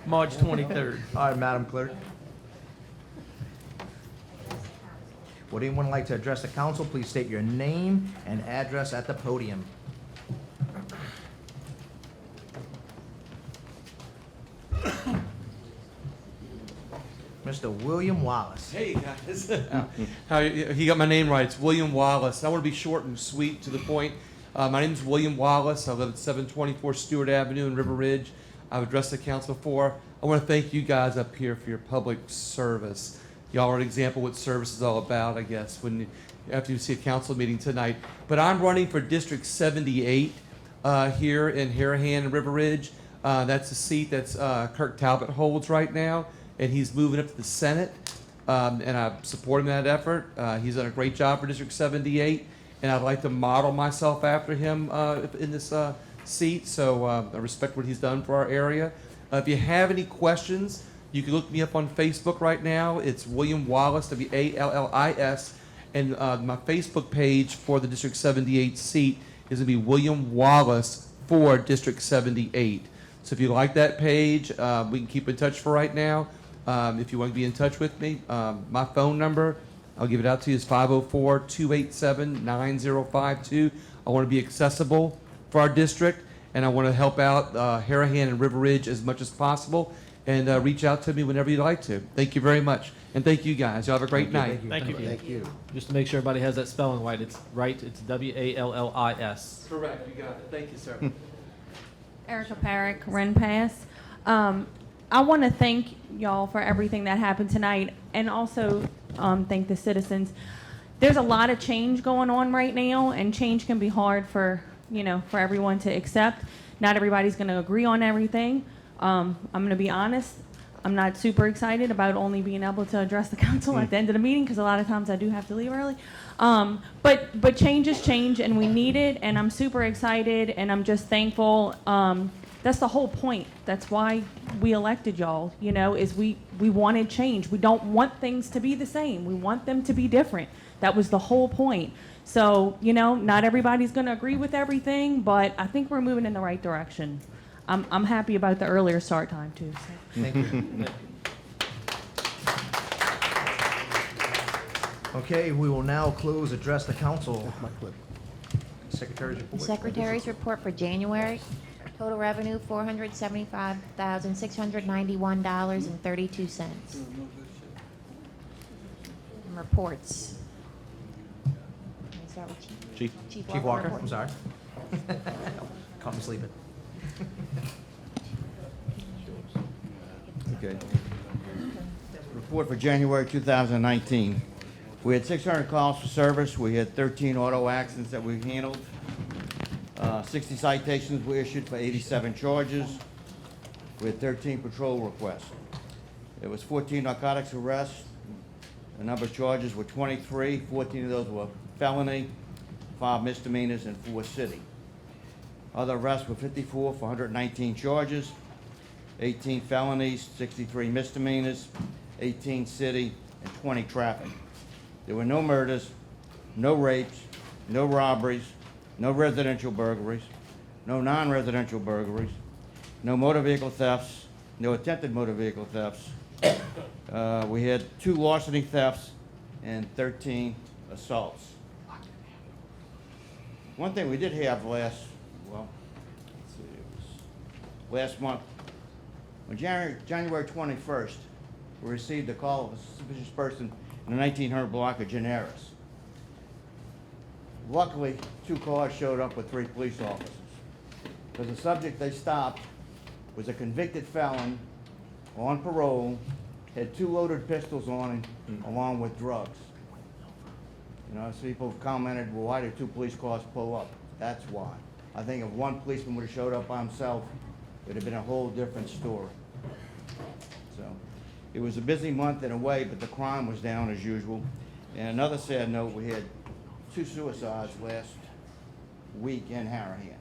March 23rd. All right, Madam Clerk. Would anyone like to address the council? Please state your name and address at the podium. Mr. William Wallace. Hey, guys. He got my name right. It's William Wallace. I want to be short and sweet to the point. My name is William Wallace. I live at 724 Stewart Avenue in River Ridge. I've addressed the council before. I want to thank you guys up here for your public service. Y'all are an example of what service is all about, I guess, after you see a council meeting tonight. But I'm running for District 78 here in Harahan and River Ridge. That's the seat that's Kirk Talbot holds right now, and he's moving up to the Senate, and I support him in that effort. He's done a great job for District 78, and I'd like to model myself after him in this seat. So I respect what he's done for our area. If you have any questions, you can look me up on Facebook right now. It's William Wallace, W-A-L-L-I-S, and my Facebook page for the District 78 seat is going to be William Wallace for District 78. So if you like that page, we can keep in touch for right now. If you want to be in touch with me, my phone number, I'll give it out to you, is 504-287-9052. I want to be accessible for our district, and I want to help out Harahan and River Ridge as much as possible, and reach out to me whenever you'd like to. Thank you very much, and thank you guys. Y'all have a great night. Thank you. Thank you. Just to make sure everybody has that spelling right, it's W-A-L-L-I-S. Correct, you got it. Thank you, sir. Erica Parrick, Ren Pass. I want to thank y'all for everything that happened tonight, and also thank the citizens. There's a lot of change going on right now, and change can be hard for everyone to accept. Not everybody's going to agree on everything. I'm going to be honest. I'm not super excited about only being able to address the council at the end of the meeting, because a lot of times I do have to leave early. But change is change, and we need it, and I'm super excited, and I'm just thankful. That's the whole point. That's why we elected y'all, is we wanted change. We don't want things to be the same. We want them to be different. That was the whole point. So, not everybody's going to agree with everything, but I think we're moving in the right direction. I'm happy about the earlier start time, too. So. Thank you. Okay, we will now address the council. Secretary's report. Secretary's report for January. Total revenue, $475,691.32. Reports. Can I start with Chief? Chief. Chief Walker, report? I'm sorry. Caught me sleeping. Okay. Report for January 2019. We had 600 calls for service. We had 13 auto accidents that we handled. 60 citations were issued for 87 charges. We had 13 patrol requests. There was 14 narcotics arrests. The number of charges were 23. 14 of those were felony, 5 misdemeanors, and 4 city. Other arrests were 54 for 119 charges, 18 felonies, 63 misdemeanors, 18 city, and 20 traffic. There were no murders, no rapes, no robberies, no residential burglaries, no non-residential burglaries, no motor vehicle thefts, no attempted motor vehicle thefts. We had 2 larceny thefts and 13 assaults. One thing we did have last month, on January 21st, we received a call of a suspicious person in the 1900 block of Generis. Luckily, 2 cars showed up with 3 police officers, because the subject they stopped was a convicted felon on parole, had 2 loaded pistols on him, along with drugs. So people have commented, well, why did 2 police cars pull up? That's why. I think if 1 policeman would have showed up by himself, it would have been a whole different story. So, it was a busy month in a way, but the crime was down as usual. And another sad note, we had 2 suicides last week in Harahan.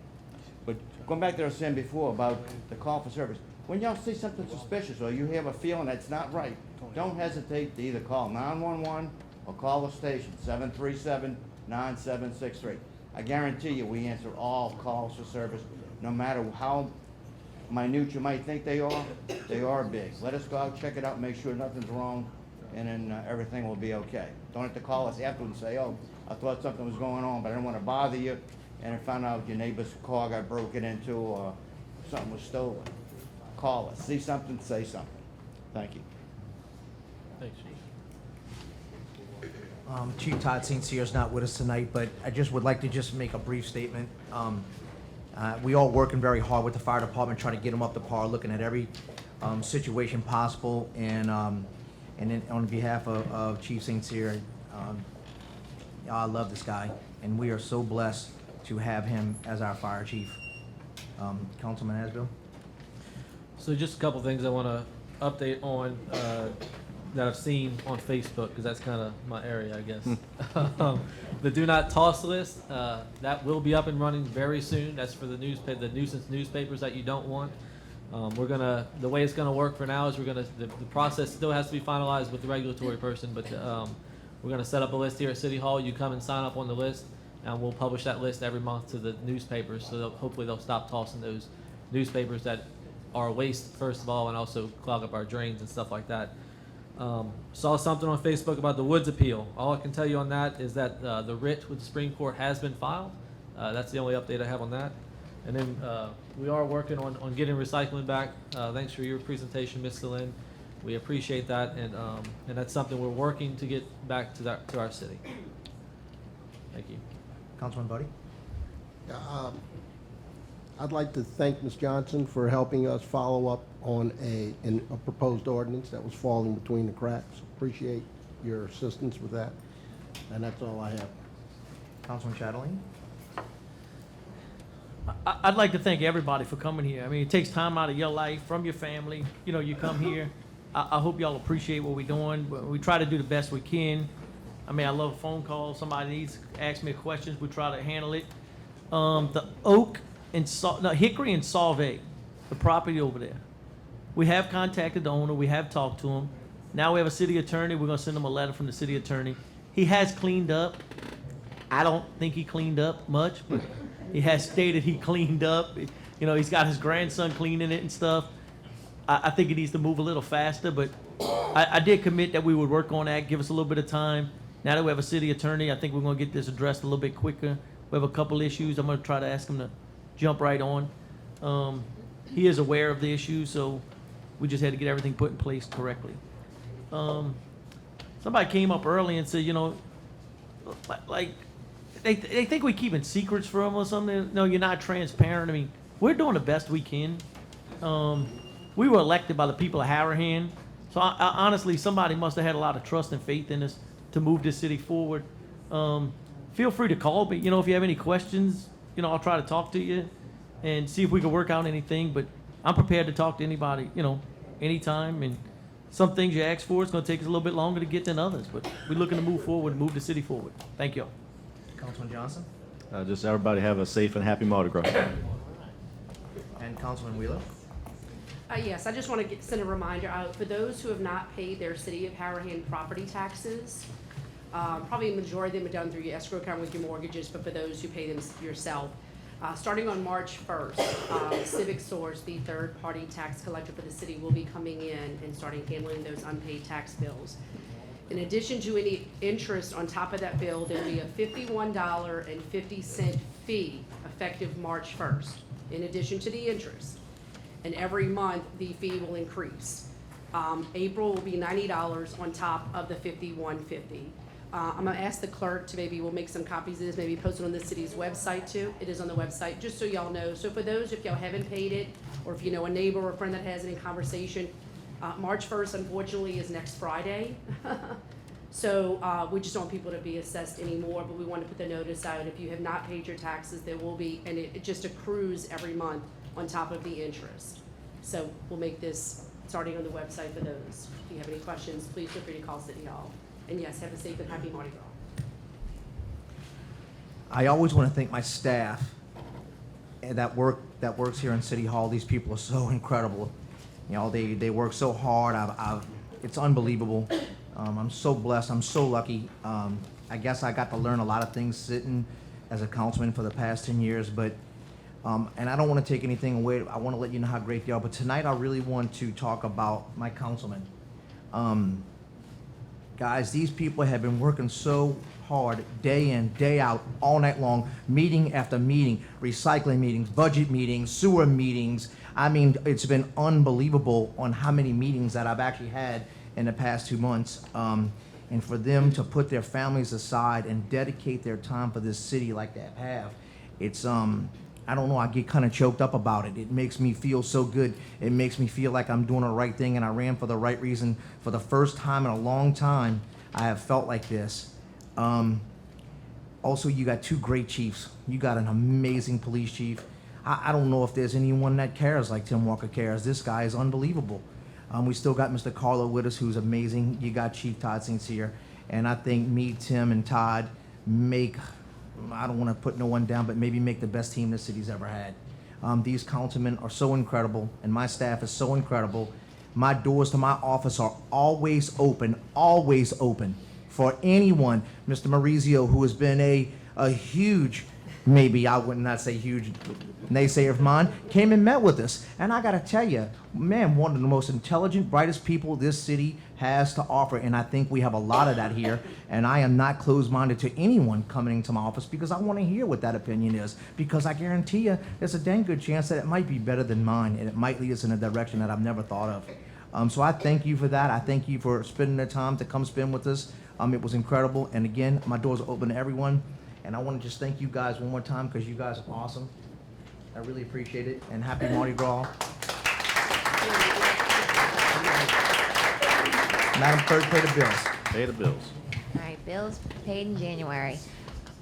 But going back to what I was saying before about the call for service, when y'all see something suspicious or you have a feeling that's not right, don't hesitate to either call 911 or call the station, 737-9763. I guarantee you we answer all calls for service, no matter how minute you might think they are big. Let us go out, check it out, make sure nothing's wrong, and then everything will be okay. Don't have to call us afterwards and say, oh, I thought something was going on, but I didn't want to bother you, and I found out your neighbor's car got broken into or something was stolen. Call us. See something, say something. Thank you. Thanks, Chief. Chief Todd St. Cyr is not with us tonight, but I just would like to just make a brief statement. We all working very hard with the fire department, trying to get them up to par, looking at every situation possible, and then on behalf of Chief St. Cyr, I love this guy, and we are so blessed to have him as our fire chief. Councilman Asbill? So just a couple things I want to update on that I've seen on Facebook, because that's kind of my area, I guess. The do not toss list, that will be up and running very soon. That's for the nuisance newspapers that you don't want. The way it's gonna work for now is the process still has to be finalized with the regulatory person, but, we're gonna set up a list here at City Hall. You come and sign up on the list, and we'll publish that list every month to the newspapers, so hopefully they'll stop tossing those newspapers that are a waste, first of all, and also clog up our drains and stuff like that. Saw something on Facebook about the Woods appeal. All I can tell you on that is that the writ with the Supreme Court has been filed. That's the only update I have on that. And then we are working on getting recycling back. Thanks for your presentation, Mr. Lynn. We appreciate that, and that's something we're working to get back to our city. Thank you. Councilman Buddy? I'd like to thank Ms. Johnson for helping us follow up on a proposed ordinance that was falling between the cracks. Appreciate your assistance with that, and that's all I have. Councilman Chatelain? I'd like to thank everybody for coming here. I mean, it takes time out of your life, from your family. You know, you come here. I hope y'all appreciate what we're doing. We try to do the best we can. I mean, I love a phone call. Somebody needs to ask me questions. We try to handle it. The oak and hickory and Sauve, the property over there. We have contacted the owner. We have talked to him. Now we have a city attorney. We're gonna send him a letter from the city attorney. He has cleaned up. I don't think he cleaned up much, but he has stated he cleaned up. You know, he's got his grandson cleaning it and stuff. I think he needs to move a little faster, but I did commit that we would work on that, give us a little bit of time. Now that we have a city attorney, I think we're gonna get this addressed a little bit quicker. We have a couple issues. I'm gonna try to ask him to jump right on. He is aware of the issue, so we just had to get everything put in place correctly. Somebody came up early and said, you know, like, they think we're keeping secrets from or something. No, you're not transparent. I mean, we're doing the best we can. We were elected by the people of Harahan, so I honestly, somebody must have had a lot of trust and faith in us to move this city forward. Feel free to call me. You know, if you have any questions, you know, I'll try to talk to you and see if we can work out anything. But I'm prepared to talk to anybody, you know, anytime. And some things you ask for, it's going to take us a little bit longer to get than others. But we're looking to move forward and move the city forward. Thank you. Councilman Johnson? Just everybody have a safe and happy Mardi Gras. And Councilman Wheeler? Yes, I just want to send a reminder out for those who have not paid their City of Harahan property taxes. Probably a majority of them are done through your escrow account with your mortgages, but for those who pay them yourself, starting on March 1st, Civic Source, the third-party tax collector for the city, will be coming in and starting handling those unpaid tax bills. In addition to any interest on top of that bill, there will be a $51.50 fee effective March 1st, in addition to the interest. And every month, the fee will increase. April will be $90 on top of the $51.50. I'm gonna ask the clerk to we'll make some copies of this, maybe post it on the city's website too. It is on the website, just so y'all know. So for those, if y'all haven't paid it, or if you know a neighbor or a friend that has it in conversation, March 1st, unfortunately, is next Friday. So we just don't want people to be assessed anymore, but we want to put the notice out. If you have not paid your taxes, there will be, and it just accrues every month on top of the interest. So we'll make this starting on the website for those. If you have any questions, please feel free to call City Hall. And yes, have a safe and happy Mardi Gras. I always want to thank my staff that works here in City Hall. These people are so incredible. You know, they work so hard. It's unbelievable. I'm so blessed. I'm so lucky. I guess I got to learn a lot of things sitting as a councilman for the past 10 years, but and I don't want to take anything away. I want to let you know how great they are. But tonight I really want to talk about my councilman. Guys, these people have been working so hard, day in, day out, all night long, meeting after meeting, recycling meetings, budget meetings, sewer meetings. I mean, it's been unbelievable on how many meetings that I've actually had in the past 2 months. And for them to put their families aside and dedicate their time for this city like they have, it's, I don't know, I get kind of choked up about it. It makes me feel so good. It makes me feel like I'm doing the right thing and I ran for the right reason. For the first time in a long time, I have felt like this. Also, you got two great chiefs. You got an amazing police chief. I don't know if there's anyone that cares like Tim Walker cares. This guy is unbelievable. We still got Mr. Carlo with us, who's amazing. You got Chief Todd St. Cyr. And I think me, Tim, and Todd make, I don't want to put no one down, but maybe make the best team the city's ever had. These councilmen are so incredible, and my staff is so incredible. My doors to my office are always open for anyone. Mr. Maurizio, who has been a huge, maybe I would not say huge naysayer of mine, came and met with us. And I gotta tell you, man, one of the most intelligent, brightest people this city has to offer, and I think we have a lot of that here. And I am not closed-minded to anyone coming into my office because I want to hear what that opinion is, because I guarantee you there's a dang good chance that it might be better than mine, and it might lead us in a direction that I've never thought of. So I thank you for that. I thank you for spending the time to come spend with us. It was incredible, and again, my doors are open to everyone. And I want to just thank you guys one more time because you guys are awesome. I really appreciate it, and happy Mardi Gras. Madam Clerk, pay the bills. Pay the bills. All right, bills paid in January,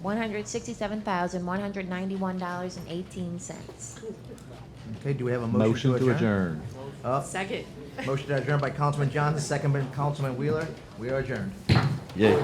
$167,191.18. Okay, do we have a Motion to adjourn. Second. Motion to adjourn by Councilman Johnson, second by Councilman Wheeler. We are adjourned. Yay.